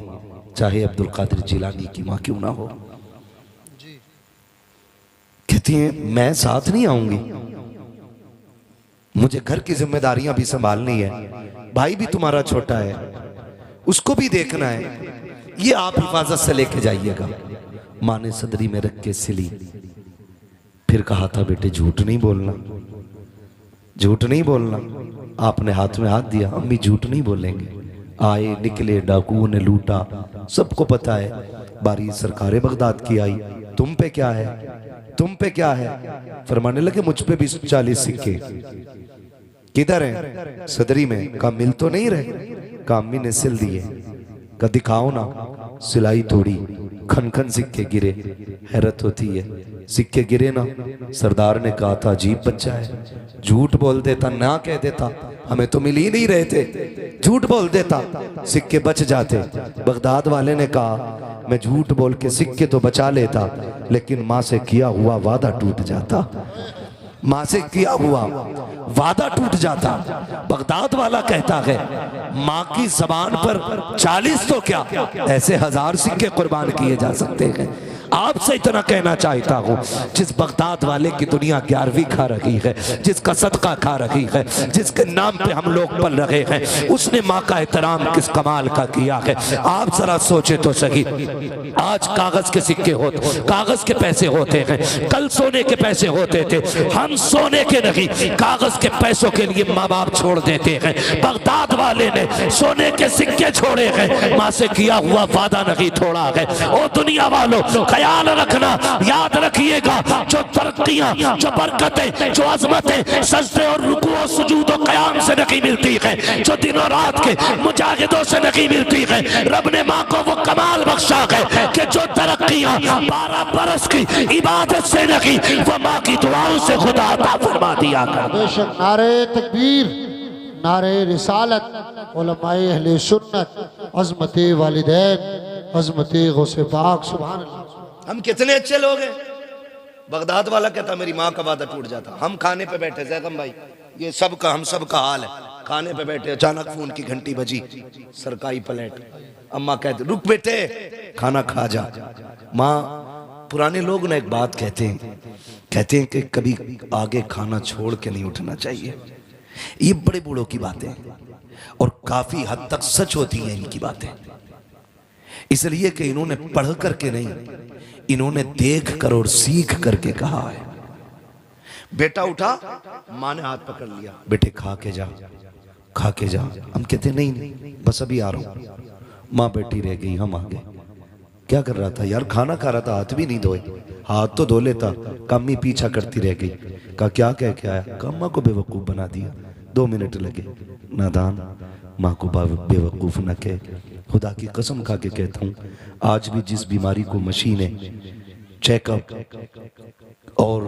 चाहे अब्दुल कादिर जिलानी की माँ क्यों ना हो। कहती है मैं साथ नहीं आऊंगी, मुझे घर की जिम्मेदारियां भी संभालनी है, भाई भी तुम्हारा छोटा है, उसको भी देखना है, ये आप हिफाजत से लेके जाइएगा। माँ ने सदरी में रख के सिली, फिर कहा था बेटे झूठ नहीं बोलना, झूठ नहीं बोलना। आपने हाथ में हाथ दिया, अम्मी झूठ नहीं बोलेंगे। आए निकले, डाकुओं ने लूटा, सबको पता है। बारी सरकारे बगदाद की आई, तुम पे क्या है, तुम पे क्या है? फरमाने लगे मुझ पे भी 40 सिक्के। किधर हैं? सदरी में। कहा मिल तो नहीं रहे? कहा अम्मी ने सिल दिए। कहा दिखाओ ना। सिलाई तोड़ी, खन खन सिक्के गिरे। हैरत होती है, सिक्के गिरे ना। सरदार ने कहा था अजीब बच्चा है, झूठ बोल देता, ना कह देता हमें तो मिल ही नहीं रहे थे, झूठ बोल देता, सिक्के बच जाते। बगदाद वाले ने कहा मैं झूठ बोल के सिक्के तो बचा लेता, लेकिन माँ से किया हुआ वादा टूट जाता, माँ से किया हुआ वादा टूट जाता। बगदाद वाला कहता है माँ की जबान पर 40 तो क्या, ऐसे 1000 सिक्के कुर्बान किए जा सकते हैं। आपसे इतना कहना चाहता हूँ, जिस बगदाद वाले की दुनिया 11वीं खा रही है, जिसका सदका खा रही है, जिसके नाम पे हम लोग पल रहे हैं, उसने माँ का एहतराम किस कमाल का किया है। आप जरा सोचे तो सही, आज कागज के सिक्के होते, कागज के पैसे होते हैं, कल सोने के पैसे होते थे। हम सोने के नहीं, कागज के पैसों के लिए माँ बाप छोड़ देते हैं। बगदाद वाले ने सोने के सिक्के छोड़े हैं, माँ से किया हुआ वादा नहीं तोड़ा है। ओ दुनिया वालों, ख्याल रखना, याद रखिएगा, जो तरक्कियां, जो बरकतें, जो अजमतें सजदे और रुकू और सुजूद और क़याम से नहीं मिलती है, जो दिनों रात के मुजाहिदों से नहीं मिलती है, रब ने माँ को वो कमाल बख्शा है कि जो तरक्कियां 12 बरस की इबादत से नहीं, वो माँ की दुआओं से खुदा अता फरमा दिया। बेशक नारे तकबीर, नारे रिसालत, उलमाए अहले सुन्नत, अज़मते वालिदैन, अज़मते गौसे पाक, सुभान अल्लाह। हम कितने अच्छे लोग हैं। बगदाद वाला कहता मेरी माँ का वादा टूट जाता। हम खाने पे बैठे, जैगम भाई ये सबका, हम सबका हाल है, खाने पे बैठे, अचानक फोन की घंटी बजी, सरकारी प्लेट, अम्मा कहते रुक बेटे खाना खा जा। माँ, पुराने लोग ना एक बात कहते हैं कि कभी आगे खाना छोड़ के नहीं उठना चाहिए। ये बड़े बूढ़ों की बातें और काफी हद तक सच होती हैं इनकी बातें, इसलिए कि इन्होंने पढ़ करके नहीं, इन्होंने देख कर और सीख करके कहा है। बेटा उठा, माँ ने हाथ पकड़ लिया, बेटे खा के जा, खा के जा। हम कहते नहीं बस अभी आ रहा हूं। माँ बैठी रह गई, हम आ गए। क्या कर रहा था यार? खाना खा रहा था, हाथ भी नहीं धोए, हाथ तो धो लेता। कम्मी पीछा करती रह गई। कहा क्या कह के आया? अम्मा को बेवकूफ बना दिया। 2 मिनट लगे। नादान, माँ को बेवकूफ न कह, खुदा की कसम खा के कहता हूँ, आज भी जिस बीमारी को मशीनें, चेकअप और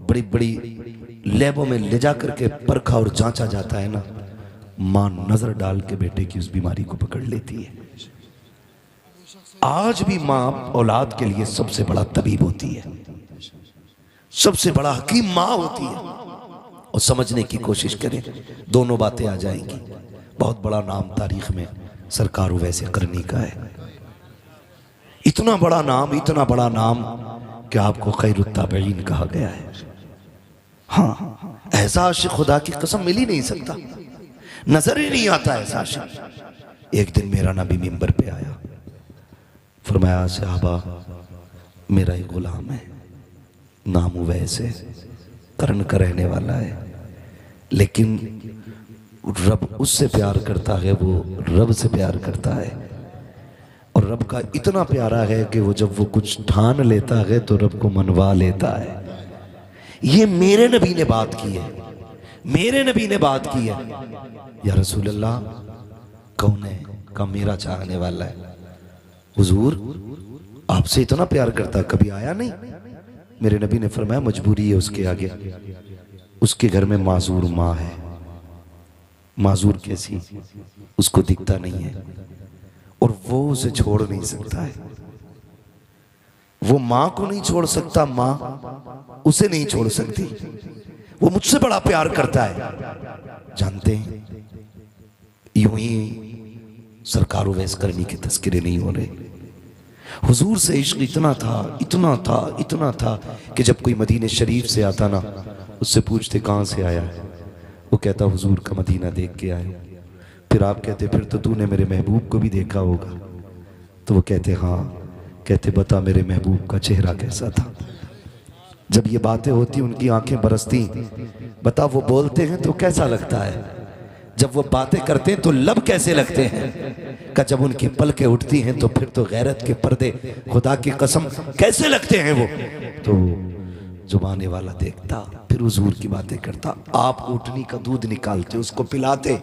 बड़ी बड़ी लैबों में ले जा करके परखा और जांचा जाता है ना, माँ नजर डाल के बेटे की उस बीमारी को पकड़ लेती है। आज भी माँ औलाद के लिए सबसे बड़ा तबीब होती है, सबसे बड़ा हकीम माँ होती है। और समझने की कोशिश करें, दोनों बातें आ जाएंगी। बहुत बड़ा नाम तारीख में सरकार वैसे करनी का है। इतना बड़ा नाम कि आपको खैरुत ताबईन कहा गया है। हाँ, ऐसा आशिक खुदा की कसम मिल ही नहीं सकता, नजर ही नहीं आता ऐसा आशिक। एक दिन मेरा नबी मिंबर पे आया, फरमाया सहाबा मेरा एक गुलाम है, नाम उवैस है, कर्ण का रहने वाला है, लेकिन रब उससे प्यार करता है, वो रब से प्यार करता है, और रब का इतना प्यारा है कि वो जब वो कुछ ठान लेता है तो रब को मनवा लेता है। ये मेरे नबी ने बात की है, मेरे नबी ने बात की है। या रसूल अल्लाह कौन है? का मेरा चाहने वाला है। हुजूर आपसे इतना प्यार करता, कभी आया नहीं? मेरे नबी ने फरमाया मजबूरी है उसके आगे, उसके घर में माजूर माँ है। माजूर कैसी? उसको दिखता नहीं है और वो उसे छोड़ नहीं सकता है। वो माँ को नहीं छोड़ सकता, माँ उसे नहीं छोड़ सकती। वो मुझसे बड़ा प्यार करता है। जानते हैं, यूं ही सरकार उवैस करनी के तस्करे नहीं हो रहे। हुजूर से इश्क इतना था कि जब कोई मदीने शरीफ से आता ना, उससे पूछते कहाँ से आया है, वो कहता हुजूर का मदीना देख के आए। फिर आप कहते फिर तो तूने मेरे महबूब को भी देखा होगा, तो वो कहते हाँ। कहते बता मेरे महबूब का चेहरा कैसा था? जब ये बातें होती उनकी आंखें बरसती। बता वो बोलते हैं तो कैसा लगता है, जब वो बातें करते हैं तो लब कैसे लगते हैं? का जब उनकी पलकें उठती हैं तो फिर तो गैरत के पर्दे खुदा की कसम कैसे लगते हैं वो। तो जुबाने वाला देखता, फिर हुजूर की बातें करता। आप ऊँटनी का दूध निकालते, उसको पिलाते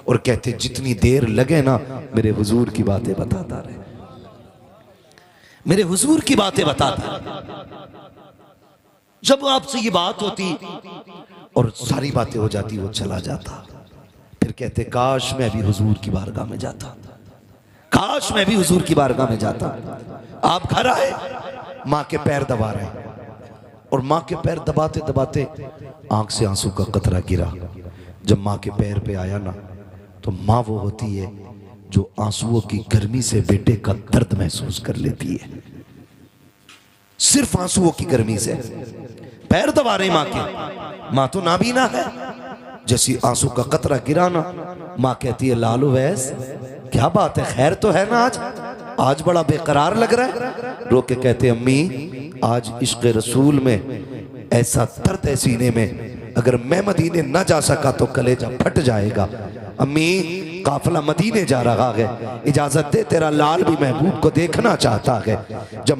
और कहते जितनी देर लगे ना मेरे हुजूर की बातें बताता रहे, मेरे हुजूर की बातें बताता। जब आपसे ये बात होती और सारी बातें हो जाती, वो चला जाता। फिर कहते काश मैं भी हुजूर की बारगाह में जाता, काश मैं भी हुजूर की बारगाह में जाता। आप घर आए, माँ के पैर दबा रहे, और माँ के पैर दबाते दबाते आंख से आंसू का कतरा गिरा। जब माँ के पैर पे आया ना, तो माँ वो होती है जो आंसुओं की गर्मी से बेटे का दर्द महसूस कर लेती है। सिर्फ आंसुओं की गर्मी से पैर दबा रहे माँ के। माँ तो नाबीना है, जैसी आंसू का कतरा गिरा ना, माँ कहती है लाल उवैस क्या बात है, खैर तो है ना? आज बड़ा बेकरार लग रहा है। रो के कहते अम्मी आज इश्क रसूल में ऐसा दर्द है सीने में, अगर मैं मदीने न जा सका तो कलेजा फट जाएगा। अम्मी काफिला मदीने जा रहा है, इजाजत दे, तेरा लाल भी महबूब को देखना चाहता है। जब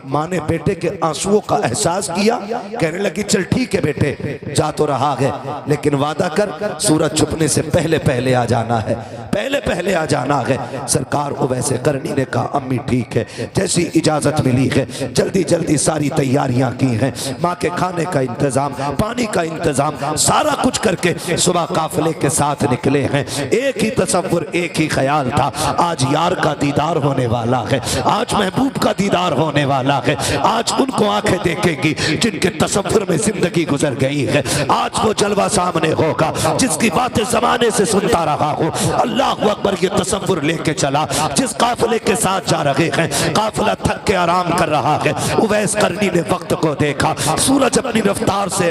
माँ ने बेटे के आंसुओं का एहसास किया, कहने लगी चल ठीक है बेटे जा तो रहा है, लेकिन वादा कर सूरज छुपने से पहले पहले आ जाना है, पहले पहले आ जाना है। सरकार उवैस करनी ने कहा अम्मी ठीक है। जैसी इजाजत मिली है जल्दी जल्दी सारी तैयारियां की हैं, माँ के खाने का इंतजाम, पानी का इंतजाम, सारा कुछ करके सुबह काफिले के साथ निकले हैं। एक ही तसव्वुर, एक ही ख्याल था, आज यार का दीदार होने वाला है, आज महबूब का दीदार होने वाला है, आज उनको आंखें देखेंगी जिनके तसव्वुर में जिंदगी गुजर गई है, आज वो जलवा सामने होगा जिसकी बातें जमाने से सुनता रहा हूँ। अल्लाह अकबर, ये तसव्वुर लेके चला। जिस काफिले के साथ जा रहे हैं, काफिला थक के आराम कर रहा है। उवैस करनी ने वक्त को देखा, सूरज अपनी रफ्तार से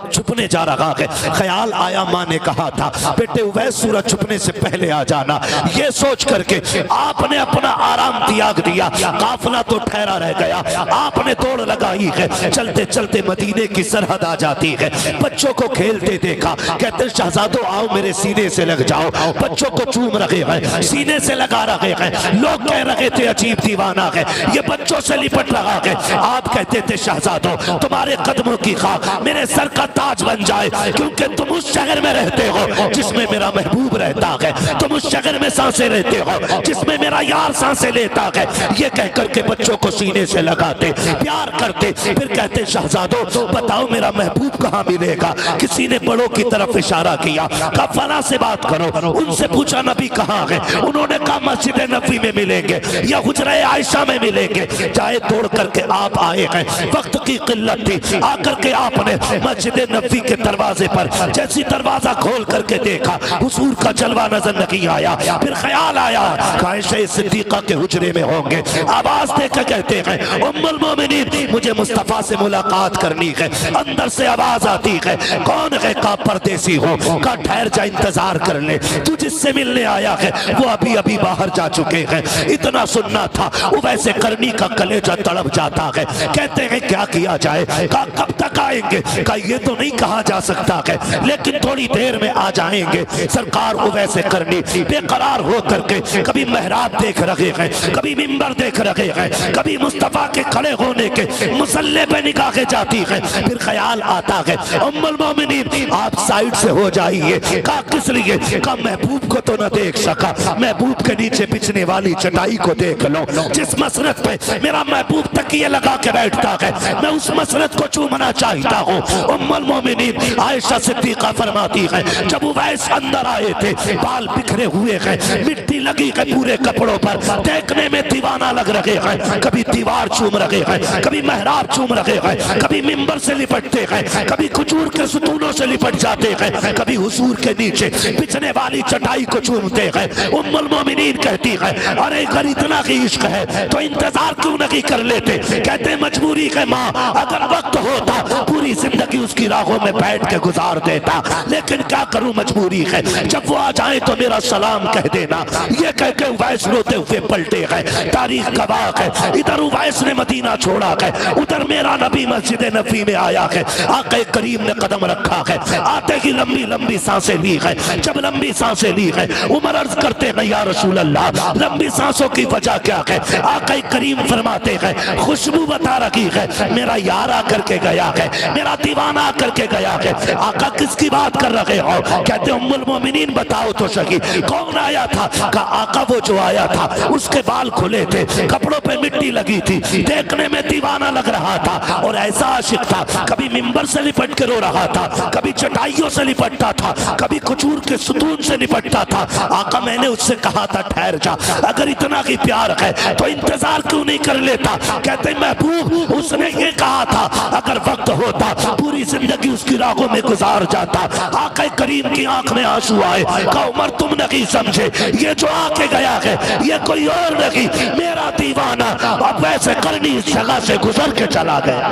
छुपने जा रहा है। ख्याल आया, माँ ने कहा था बेटे उवैस सूरज छुपने से पहले आ जाना। ये सोच करके आपने अपना आराम त्याग दिया, काफिला तो ठहरा रह गया। आपने दौड़ लगाई है, चलते चलते मदीने की सरहद आ जाती है। बच्चों को खेलते देखा, कहते शहजादो आओ मेरे सीने से लग जाओ। बच्चों को चूम रहे हैं, सीने से लगा रहे हैं। लोग कह रहे थे अजीब दीवाना है, ये बच्चों से लिपट रहा है। आप कहते थे शहजादो तुम्हारे कदमों की खाक मेरे सर का ताज बन जाए, क्योंकि तुम उस शहर में रहते हो जिसमें मेरा महबूब रहता है, तुम उस शहर में सांसें रहते हो जिसमें मेरा यार सांसें लेता है। ये कह करके बच्चों को सीने से लगाते, प्यार करते, फिर कहते शहजादो बताओ मेरा महबूब कहाँ मिलेगा। किसी ने बड़ों की तरफ इशारा किया, कहा फला से बात करो, उनसे पूछा नबी कहाँ है, उन्होंने कहा मस्जिद नबी में मिलेंगे या हुजरा आयशा में मिलेंगे। चाहे तोड़ करके आप आए हैं, वक्त की किल्लत थी, आकर के आपने मस्जिद नबी के दरवाजे पर जैसी दरवाजा खोल करके देखा, हुजूर का जलवा नजर नहीं आया। फिर ख्याल आया आयशा सिद्दीका के हुजरे में होंगे। आवाज देकर कहते हैं उम्मुल मोमिनीन मुझे मुस्तफा से मुलाकात करनी है। अंदर से आवाज आती है कौन है? का परदेसी हो का ठहर जा, इंतजार कर ले, तू जिससे मिलने आया है वो अभी अभी बाहर जा चुके हैं। इतना सुनना था, वो वैसे करनी का कलेजा तड़प जाता है। कहते हैं क्या किया जाए? का कब तक आएंगे? का ये तो नहीं कहा जा सकता है, लेकिन थोड़ी देर में आ जाएंगे। सरकार वो वैसे करनी बेकरार हो करके कभी मेहराब देख रहे हैं, कभी मिंबर देख रहे हैं, कभी मुस्तफा के खड़े होने के मुसल्ले पे निगाहें जाती है। फिर ख्याल आता है उम्मुल मोमिनीन आप साइड से हो जाइए। का किस लिए? का महबूब को तो न देख सका, महबूब के नीचे बिछने वाली चटाई को देख लो। जिस मसरत पे मेरा महबूब तकिए लगा के बैठता है, मैं उस मसरत को चूमना चाहता हूँ। उम्मुल मोमिनीन आयशा सिद्दीका फरमाती है जब उवैस अंदर आए थे, बाल बिखरे हुए हैं, मिट्टी लगी है पूरे कपड़ों पर, देखने में दीवाना लग रहे हैं। कभी दीवार चूम रहे हैं, कभी मेहराब चूम रहे हैं, कभी मिंबर से लिपटते हैं, कभी खजूर के सुतूनों से लिपट जाते हैं, कभी हुजूर के नीचे बिछने वाली चटाई को चूमते हैं। उम्मुल मोमिनीन कहती है अरे अगर इतना ही इश्क है तो इंतजार क्यों नहीं कर लेते? कहते मजबूरी है माँ, अगर वक्त होता पूरी जिंदगी उसकी राहों में बैठ के गुजार देता, लेकिन क्या करूं मजबूरी है। जब वो आ जाए तो मेरा सलाम कह देना। ये कह के उवैस रोते हुए पलटे हैं। तारीख गवाह है, इधर उवैस ने मदीना छोड़ा है, उधर मेरा नबी मस्जिद नबी में आया है। आके करीम ने कदम रखा है, आते ही लंबी लंबी सांसें ली है। जब लंबी सांसें ली है उमर अर्ज करते हैं या रसूल अल्लाह लंबी सांसों की वजह क्या है? आके करीम फरमाते हैं खुशबू बता रखी है, मेरा यार आकर के गया है, मेरा दीवाना आकर के गया है। आका किसकी बात कर रहे हो? कहते उम्मुल मोमिनीन बताओ तो सही कौन आया था? का आका वो जो आया था उसके बाल खुले थे, कपड़ों पे मिट्टी लगी थी, देखने में दीवाना लग रहा था और ऐसा आशिक था, कभी मिंबर से लिपट के रो रहा था, कभी चटाइयों से लिपटता था, कभी खजूर के सुतून से लिपटता था। आका मैंने उससे कहा था ठहर जा, अगर इतना ही प्यार है तो इंतजार क्यों नहीं कर लेता? कहते महबूब उसने ये कहा था अगर वक्त होता पूरी जिंदगी उसकी राहों में गुजार जाता। आका करीम की आंख में आंसू आए, कहा उमर तुम नहीं समझे, ये जो आके गया है ये कोई और नहीं, मेरा दीवाना। अब वैसे करनी इस जगह से गुजर के चला गया।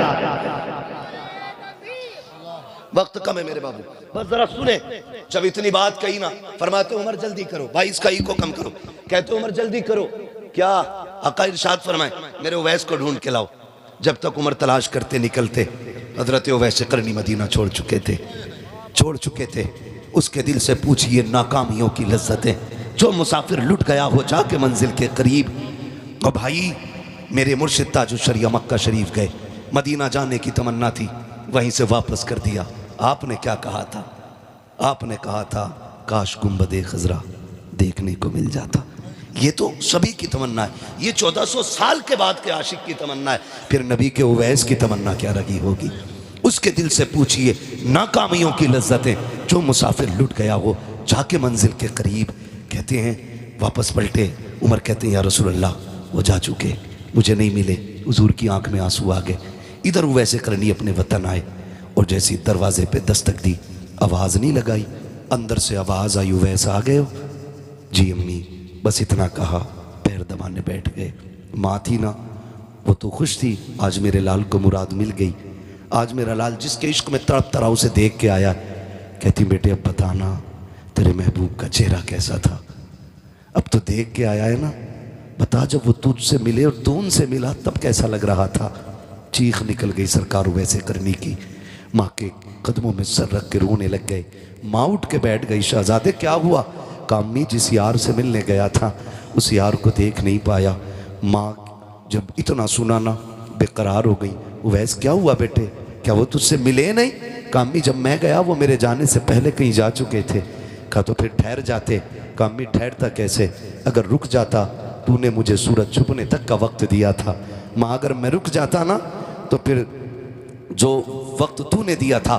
वक्त कम है मेरे बाबू, बस जरा सुने। जब इतनी बात कही ना, फरमाते उमर जल्दी करो भाई, इसका ई को कम करो। कहते उमर जल्दी करो, क्या? आका इरशाद फरमाए मेरे उवैस को ढूंढ के लाओ। जब तक उमर तलाश करते निकलते, हजरत उवैस करनी मदीना छोड़ चुके थे। उसके दिल से पूछिए नाकामियों की लज्जतें, जो मुसाफिर लुट गया हो जाके मंजिल के करीब। और भाई मेरे मुर्शिद ताजुश शरिया मक्का शरीफ गए, मदीना जाने की तमन्ना थी, वहीं से वापस कर दिया। आपने क्या कहा था? आपने कहा था काश गुंबदे खजरा देखने को मिल जाता। ये तो सभी की तमन्ना है, ये 1400 साल के बाद के आशिक की तमन्ना है। फिर नबी के उवैस की तमन्ना क्या रही होगी? उसके दिल से पूछिए नाकामियों की लज्जतें, जो मुसाफिर लुट गया हो जाके मंजिल के करीब। कहते हैं वापस पलटे, उमर कहते हैं या रसूल अल्लाह वो जा चुके, मुझे नहीं मिले। हुजूर की आंख में आंसू आ गए। इधर वैसे करनी अपने वतन आए और जैसी दरवाजे पे दस्तक दी, आवाज़ नहीं लगाई, अंदर से आवाज़ आई वैसा आ गए हो? जी अम्मी, बस इतना कहा, पैर दबाने बैठ गए। माँ थी ना, वो तो खुश थी, आज मेरे लाल को मुराद मिल गई। आज मेरा लाल जिसके इश्क में तड़प तड़ा उसे देख के आया। कहती बेटे अब बताना तेरे महबूब का चेहरा कैसा था? अब तो देख के आया है ना, बता जब वो तुझसे मिले और तू उनसे मिला तब कैसा लग रहा था? चीख निकल गई सरकार वैसे करनी की। माँ के कदमों में सर रख के रोने लग गए। माँ उठ के बैठ गई, शहजादे क्या हुआ? कामी जिस यार से मिलने गया था उस यार को देख नहीं पाया। माँ जब इतना सुना ना बेकरार हो गई। वैसे क्या हुआ बेटे, क्या वो तुझसे मिले नहीं? कामी जब मैं गया वो मेरे जाने से पहले कहीं जा चुके थे। कहा तो फिर ठहर जाते। कामी ठहरता कैसे, अगर रुक जाता, तूने मुझे सूरज छुपने तक का वक्त दिया था। माँ अगर मैं रुक जाता ना तो फिर जो वक्त तूने दिया था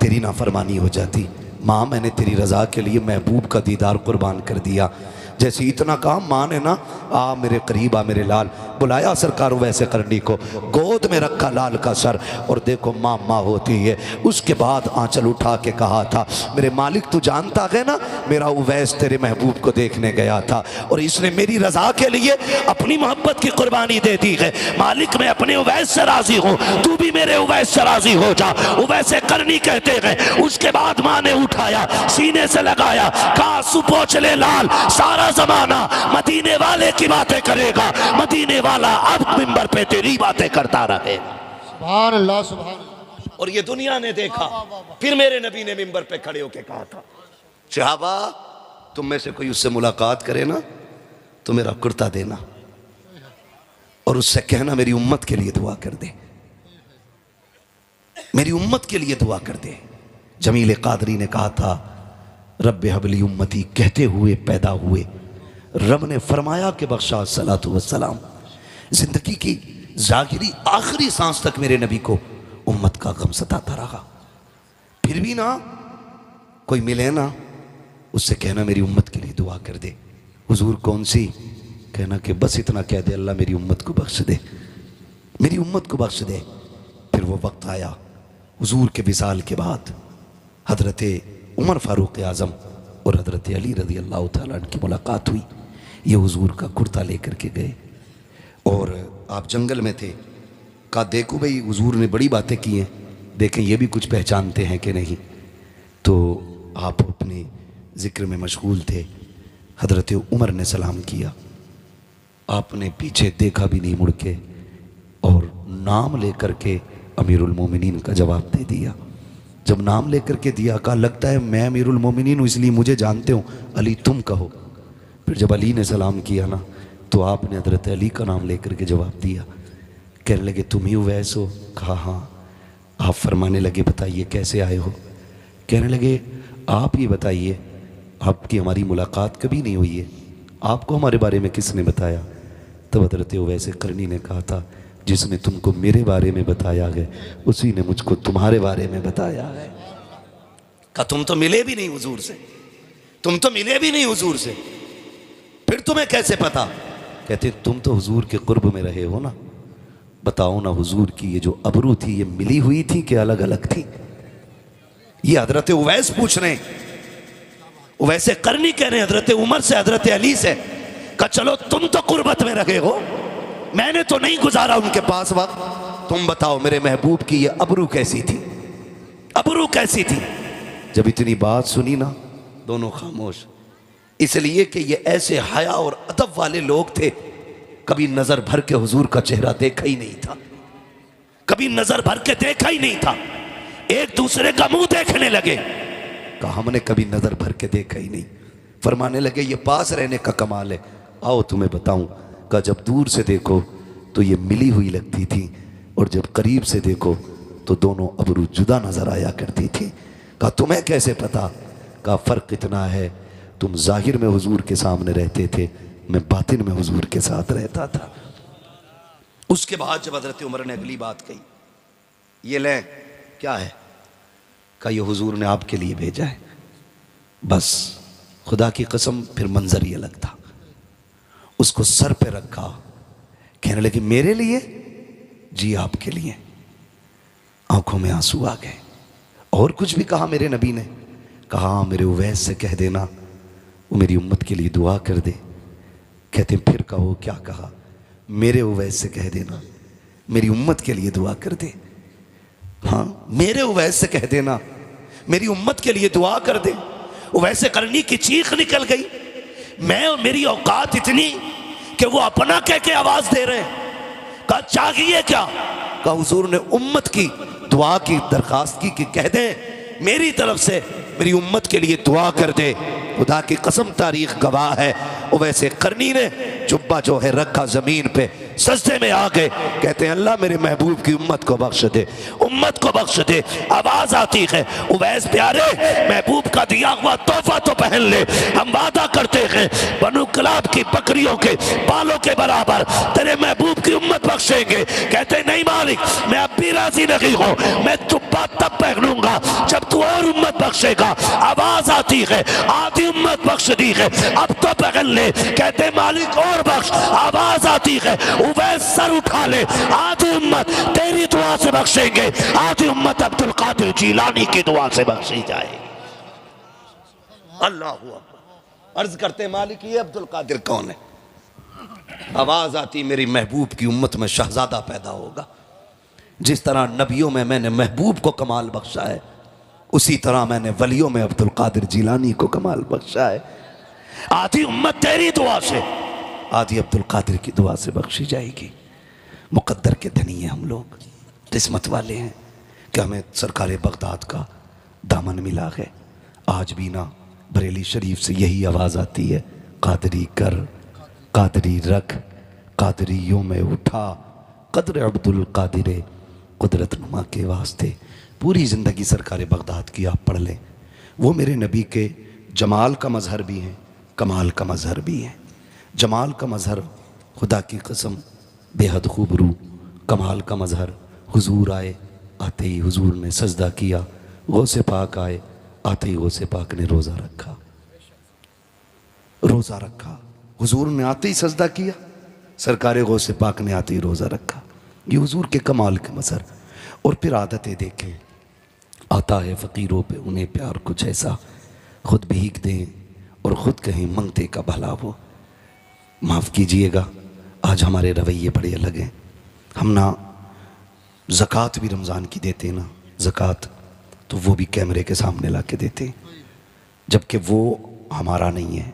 तेरी नाफरमानी हो जाती। माँ मैंने तेरी रज़ा के लिए महबूब का दीदार कुर्बान कर दिया। जैसे इतना कहा माँ ने ना आ मेरे करीब आ मेरे लाल, बुलाया सरकार वैसे करनी को, गोद में रखा लाल का सर और देखो माँ माँ होती है। उसके बाद आंचल उठा के कहा था मेरे मालिक तू जानता है ना मेरा उवैस तेरे महबूब को देखने गया था और इसने मेरी रज़ा के लिए अपनी मोहब्बत की कुर्बानी दे दी है। मालिक मैं अपने उवैस से राजी हूँ, तू भी मेरे उवैस से राजी हो जा। उवैसे करनी कहते हैं। उसके बाद माँ ने उठाया सीने से लगाया, कहा सुपोच ले लाल, सारा जमाना मदीने वाले की बातें करेगा, मदीने वाला अब मिंबर पे तेरी बातें करता रहे। सुभान अल्लाह सुभान अल्लाह। और ये दुनिया ने देखा। फिर मेरे नबी ने मिंबर पे खड़े होके कहा था सहाबा तुम में से कोई उससे मुलाकात करे ना तो मेरा कुर्ता देना और उससे कहना मेरी उम्मत के लिए दुआ कर दे, मेरी उम्मत के लिए दुआ कर दे। जमील कादरी ने कहा था रब्बे हबली उम्मती कहते हुए पैदा हुए, रब ने फरमाया कि बख्शा सलातु वस्सलाम। जिंदगी की जाहिरी आखिरी सांस तक मेरे नबी को उम्मत का गम सताता रहा। फिर भी ना कोई मिले ना उससे कहना मेरी उम्मत के लिए दुआ कर दे। हुजूर कौन सी? कहना कि बस इतना कह दे अल्लाह मेरी उम्मत को बख्श दे, मेरी उम्मत को बख्श दे। फिर वो वक्त आया हुजूर के विसाल के बाद हजरत उमर फारूक आज़म और हजरत अली रज़ी अल्लाह तआला अन्हु की मुलाकात हुई। ये हुजूर का कुर्ता लेकर के गए और आप जंगल में थे। कहा देखो भाई हुजूर ने बड़ी बातें की हैं, देखें ये भी कुछ पहचानते हैं कि नहीं। तो आप अपने ज़िक्र में मशगूल थे। हजरत उमर ने सलाम किया, आपने पीछे देखा भी नहीं मुड़ के और नाम लेकर के अमीरुल मोमिनीन का जवाब दे दिया। जब नाम लेकर के दिया कहा लगता है मैं अमीरुल मोमिनीन हूँ इसलिए मुझे जानते हो, अली तुम कहो। फिर जब अली ने सलाम किया ना तो आपने हजरत अली का नाम लेकर के जवाब दिया। कहने लगे तुम ही उवैस हो? कहा हाँ। आप फरमाने लगे बताइए कैसे आए हो? कहने लगे आप ये बताइए आपकी हमारी मुलाकात कभी नहीं हुई है, आपको हमारे बारे में किसने बताया? तब हजरत उवैस करनी ने कहा था जिसने तुमको मेरे बारे में बताया है उसी ने मुझको तुम्हारे बारे में बताया है। कहा तुम तो मिले भी नहीं हुजूर से, तुम तो मिले भी नहीं हुजूर से, फिर तुम्हें कैसे पता? कहते तुम तो हुजूर के कुर्ब में रहे हो ना, बताओ ना हुजूर की ये जो अबरू थी ये मिली हुई थी कि अलग अलग थी? ये हजरत उवैस पूछ रहे हैं। उवैसे करनी कह रहे हैं हजरत उमर से हजरत अली से। कहा चलो तुम तो कुर्बत में रहे हो, मैंने तो नहीं गुजारा उनके पास वक्त, तुम बताओ मेरे महबूब की ये अबरू कैसी थी, अबरू कैसी थी? जब इतनी बात सुनी ना दोनों खामोश, इसलिए कि ये ऐसे हया और अदब वाले लोग थे, कभी नजर भर के हुजूर का चेहरा देखा ही नहीं था, कभी नजर भर के देखा ही नहीं था। एक दूसरे का मुंह देखने लगे। कहा हमने कभी नजर भर के देखा ही नहीं। फरमाने लगे ये पास रहने का कमाल है, आओ तुम्हें बताऊं। का जब दूर से देखो तो ये मिली हुई लगती थी और जब करीब से देखो तो दोनों अबरू जुदा नजर आया करती थी। कहा तुम्हें कैसे पता? का फर्क इतना है तुम जाहिर में हुजूर के सामने रहते थे, मैं बातिन में हुजूर के साथ रहता था। उसके बाद जब हजरत उमर ने अगली बात कही, ये ले क्या है? का ये हुजूर ने आपके लिए भेजा है। बस खुदा की कसम फिर मंजर ही अलग था। उसको सर पे रखा, कहने लगे मेरे लिए? जी आपके लिए। आंखों में आंसू आ गए। और कुछ भी कहा मेरे नबी ने? कहा मेरे उवैस से कह देना वो मेरी उम्मत के लिए दुआ कर दे। कहते फिर कहो क्या कहा? मेरे उवैस से कह देना मेरी उम्मत के लिए दुआ कर दे। हाँ मेरे उवैस से कह देना मेरी उम्मत के लिए दुआ कर दे। उवैसे करनी की चीख निकल गई, मैं और मेरी औकात इतनी कि वो अपना कह के आवाज दे रहे हैं। कहा चाहिए क्या? कहा हुजूर ने उम्मत की दुआ की दरखास्त की कि कह दे मेरी तरफ से मेरी उम्मत के लिए दुआ कर दे। खुदा की कसम तारीख गवाह है, वैसे करनी ने जुब्बा जो है रखा जमीन पे, सजदे में आ गए, कहते हैं अल्लाह मेरे महबूब की उम्मत को बख्श दे, उम्मत को बख्श दे। आवाज आती है उवैस प्यारे महबूब का दिया हुआ तोहफा तो पहन ले, हम वादा करते हैं बनु कलाब की बकरियों के बालों के बराबर तेरे महबूब की उम्मत बख्शेंगे। कहते नहीं मालिक, मैं अब भी राजी नहीं हूं, मैं जुब्बा तब पहनूंगा जब तू और उम्मत बख्शेगा। आवाज आती है आधी उम्मत बख्श दी है, अब तो पहन ले। कहते मालिक और बख्श, आवाज आती है उवैस सर उठा ले, आधी उम्मत तेरी दुआ से बख्शेंगे, आधी उम्मत अब्दुल कादिर जीलानी की दुआ से बख्शी जाए। अल्लाह हू अकबर। अर्ज करते मालिक ये अब्दुल कादिर कौन है? आवाज आती मेरी महबूब की उम्मत में शहजादा पैदा होगा। जिस तरह नबियों में मैंने महबूब को कमाल बख्शा है, उसी तरह मैंने वलियों में अब्दुल कादिर जिलानी को कमाल बख्शा है। आधी उम्मत तेरी दुआ से, आधी अब्दुल कादिर की दुआ से बख्शी जाएगी। मुकद्दर के धनी हैं हम लोग, किस्मत वाले हैं कि हमें सरकार बगदाद का दामन मिला है। आज भी ना बरेली शरीफ से यही आवाज़ आती है, कादरी कर, कादरी रख, कादरियों में उठा, कदर अब्दुल कादिर कुदरत नुमा के वास्ते। पूरी ज़िंदगी सरकार बगदाद की आप पढ़ लें, वो मेरे नबी के जमाल का मज़हर भी हैं, कमाल का मज़हर भी हैं। जमाल का मज़हर खुदा की कसम बेहद खूब रू, कमाल का मज़हर हुजूर आए, आते ही हुजूर ने सजदा किया, गौसे पाक आए, आते ही गौसे पाक ने रोज़ा रखा, रोज़ा रखा। हुजूर ने आते ही सजदा किया, सरकार गौसे पाक ने आते ही रोज़ा रखा। ये हुजूर के कमाल के मज़हर। और फिर आदतें देखें, आता है फ़कीरों पे उन्हें प्यार कुछ ऐसा, खुद भीख दें और ख़ुद कहें मंगते का भला वो। माफ़ कीजिएगा, आज हमारे रवैये बड़े अलग हैं। हम ना ज़कात भी रमज़ान की देते हैं ना, ज़कात तो वो भी कैमरे के सामने ला के देते हैं, जबकि वो हमारा नहीं है।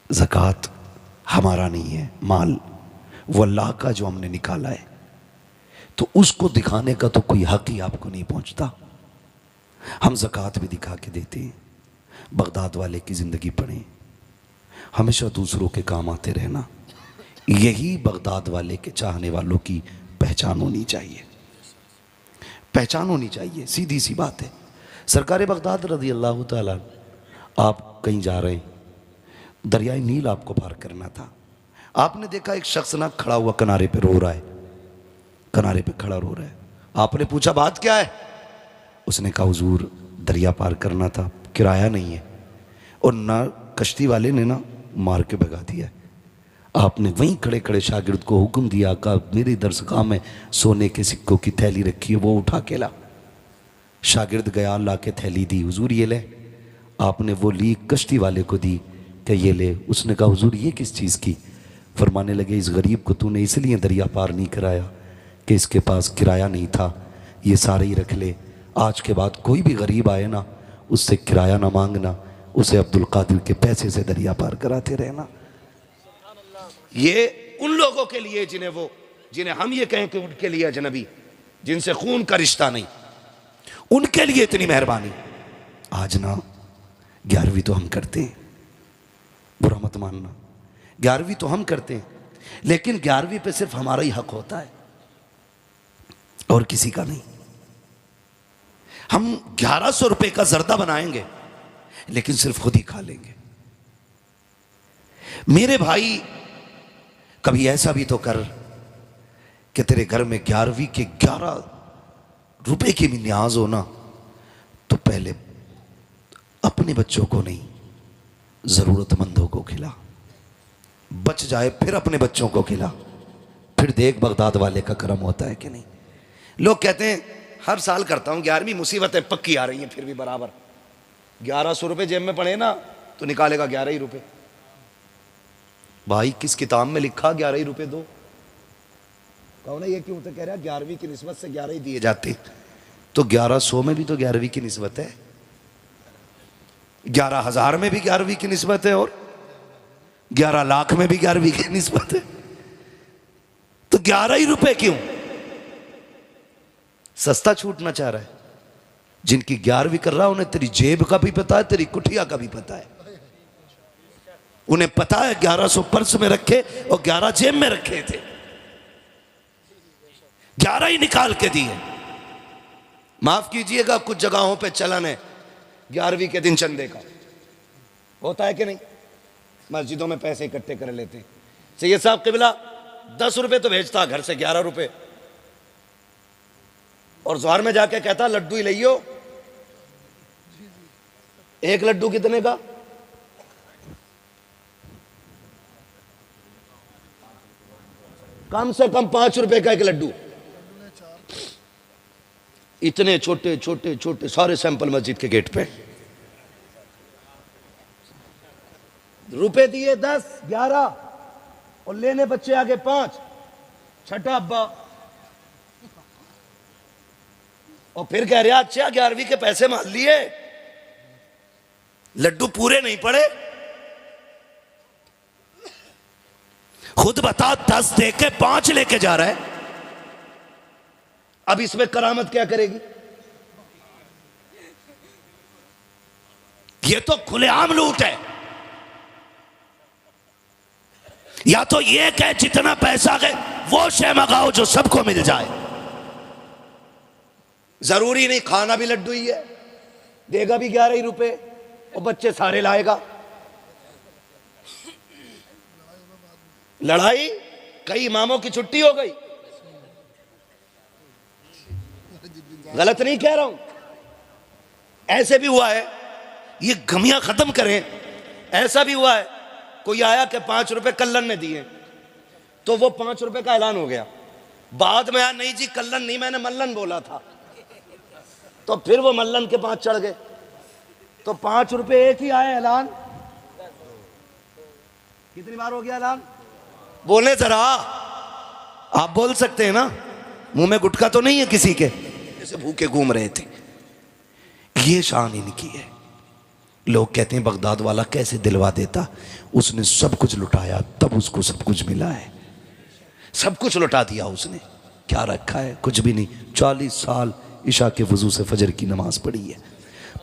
ज़कात हमारा नहीं है, माल वो अल्लाह का जो हमने निकाला है, तो उसको दिखाने का तो कोई हक़ ही आपको नहीं पहुंचता। हम ज़कात भी दिखा के देते हैं। बगदाद वाले की ज़िंदगी पढ़ें, हमेशा दूसरों के काम आते रहना, यही बगदाद वाले के चाहने वालों की पहचान होनी चाहिए, पहचान होनी चाहिए। सीधी सी बात है। सरकार बगदाद रज़ी अल्लाह ताला, आप कहीं जा रहे हैं, दरियाई नील आपको पार करना था, आपने देखा एक शख्स ना खड़ा हुआ किनारे पे रो रहा है, किनारे पे खड़ा रो रहा है। आपने पूछा बात क्या है? उसने कहा हुजूर दरिया पार करना था, किराया नहीं है, और ना कश्ती वाले ने ना मार के भगा दिया। आपने वहीं खड़े खड़े शागिर्द को हुक्म दिया, कहा मेरे दरसगाह में सोने के सिक्कों की थैली रखी है, वो उठा के ला। शागिर्द गया, ला के थैली दी, हुजूर ये ले। आपने वो ली, कश्ती वाले को दी कि ये ले। उसने कहा हुजूर ये किस चीज़ की? फरमाने लगे इस गरीब को तूने इसलिए दरिया पार नहीं कराया कि इसके पास किराया नहीं था, ये सारे ही रख ले। आज के बाद कोई भी गरीब आए ना, उससे किराया ना मांगना, उसे अब्दुल कादिर के पैसे से दरिया पार कराते रहना। ये उन लोगों के लिए जिन्हें हम ये कहें कि उनके लिए अजनबी, जिनसे खून का रिश्ता नहीं, उनके लिए इतनी मेहरबानी। आज ना 11वीं तो हम करते हैं, बुरा मत मानना, 11वीं तो हम करते हैं, लेकिन 11वीं पे सिर्फ हमारा ही हक होता है और किसी का नहीं। हम 1100 रुपए का जर्दा बनाएंगे, लेकिन सिर्फ खुद ही खा लेंगे। मेरे भाई कभी ऐसा भी तो कर कि तेरे घर में 11वीं के 11 रुपए की भी न्याज हो ना, तो पहले अपने बच्चों को नहीं, जरूरतमंदों को खिला, बच जाए फिर अपने बच्चों को खिला, फिर देख बगदाद वाले का करम होता है कि नहीं। लोग कहते हैं हर साल करता हूं 11वीं, मुसीबतें पक्की आ रही हैं, फिर भी बराबर 1100 रुपए जेब में पड़े ना तो निकालेगा 11 ही रुपए। भाई किस किताब में लिखा 11 ही रुपए दो? कहो ना ये क्यों? तो कह रहा है 11वीं की निस्बत से 11 ही दिए जाते, तो 1100 में भी तो 11वीं की निस्बत है, 11,000 में भी 11वीं की निस्बत है, और 11 लाख में भी 11वीं की निस्बत है, तो 11 ही रुपए क्यों? सस्ता छूटना चाह रहा है। जिनकी 11वीं कर रहा है उन्हें तेरी जेब का भी पता है, तेरी कुठिया का भी पता है। उन्हें पता है 1100 पर्स में रखे और 11 जेब में रखे थे, 11 ही निकाल के दिए। माफ कीजिएगा, कुछ जगहों पे चलन है 11वीं के दिन चंदे का, होता है कि नहीं? मस्जिदों में पैसे इकट्ठे कर लेते हैं। सैयद साहब क़िबला 10 रुपए तो भेजता घर से, 11 रुपए, और जोहर में जाके कहता लड्डू ही लियो। एक लड्डू कितने का? कम से कम 5 रुपए का एक लड्डू। इतने छोटे छोटे छोटे सारे सैंपल मस्जिद के गेट पे। रुपए दिए 10, 11 और लेने बच्चे आगे 5, छठा अब्बा। और फिर कह रहे अच्छा 11वीं के पैसे मान लिए, लड्डू पूरे नहीं पड़े। खुद बता 10 दे के 5 लेके जा रहा है। अब इसमें करामत क्या करेगी? ये तो खुलेआम लूट है। या तो ये कहे जितना पैसा है वो शे मंगाओ जो सबको मिल जाए। जरूरी नहीं खाना भी लड्डू ही है, देगा भी 11 ही रुपए और बच्चे सारे लाएगा। लड़ाई, कई इमामों की छुट्टी हो गई। गलत नहीं कह रहा हूं, ऐसे भी हुआ है। ये गमियां खत्म करें। ऐसा भी हुआ है, कोई आया कि 5 रुपए कल्लन ने दिए, तो वो 5 रुपए का ऐलान हो गया। बाद में आया नहीं जी कल्लन नहीं, मैंने मल्लन बोला था। तो फिर वो मल्लन के 5 चढ़ गए, तो 5 रुपए एक ही आया ऐलान। कितनी बार हो गया ऐलान? बोले जरा, आप बोल सकते हैं ना, मुंह में गुटखा तो नहीं है किसी के, जैसे भूखे घूम रहे थे। ये शान इनकी है। लोग कहते हैं बगदाद वाला कैसे दिलवा देता, उसने सब कुछ लुटाया तब उसको सब कुछ मिला है। सब कुछ लुटा दिया उसने, क्या रखा है? कुछ भी नहीं। 40 साल इशा के वजू से फजर की नमाज पढ़ी है।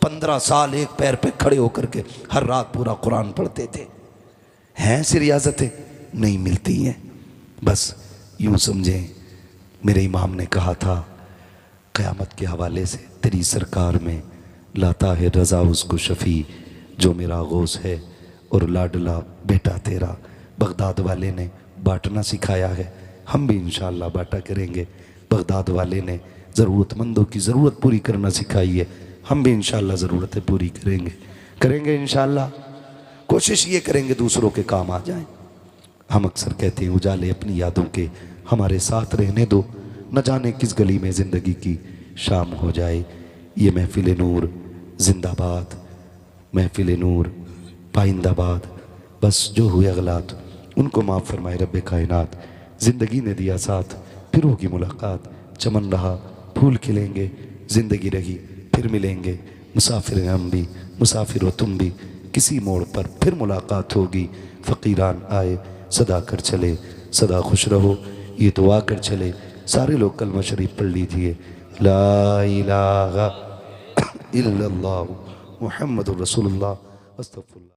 15 साल एक पैर पे खड़े होकर के हर रात पूरा कुरान पढ़ते थे। हैं से रियाजतें नहीं मिलती हैं। बस यूं समझें, मेरे इमाम ने कहा था क़यामत के हवाले से तेरी सरकार में लाता है रज़ा उसको शफ़ी जो मेरा गौस है और लाडला बेटा तेरा। बगदाद वाले ने बांटना सिखाया है, हम भी इंशाअल्लाह बांटा करेंगे। बगदाद वाले ने ज़रूरतमंदों की ज़रूरत पूरी करना सिखाई है, हम भी इंशाअल्लाह ज़रूरतें पूरी करेंगे इंशाअल्लाह। कोशिश ये करेंगे दूसरों के काम आ जाएं। हम अक्सर कहते हैं उजाले अपनी यादों के हमारे साथ रहने दो, न जाने किस गली में ज़िंदगी की शाम हो जाए। ये महफिल नूर जिंदाबाद, महफिल नूर पाइंदाबाद। बस जो हुए अगलात उनको माफ़ फरमाए रब्बे कायनात। ज़िंदगी ने दिया साथ, फिर होगी मुलाकात। चमन रहा फूल खिलेंगे, ज़िंदगी रही फिर मिलेंगे। मुसाफिर हैं हम भी, मुसाफिर हो तुम भी, किसी मोड़ पर फिर मुलाकात होगी। फ़कीरान आए सदा कर चले, सदा खुश रहो ये दुआ कर चले। सारे लोग कलमा शरीफ पढ़ लीजिए, ला इलाहा इल्लल्लाह मुहम्मदुर रसूलुल्लाह अस्तगफिरुल्लाह।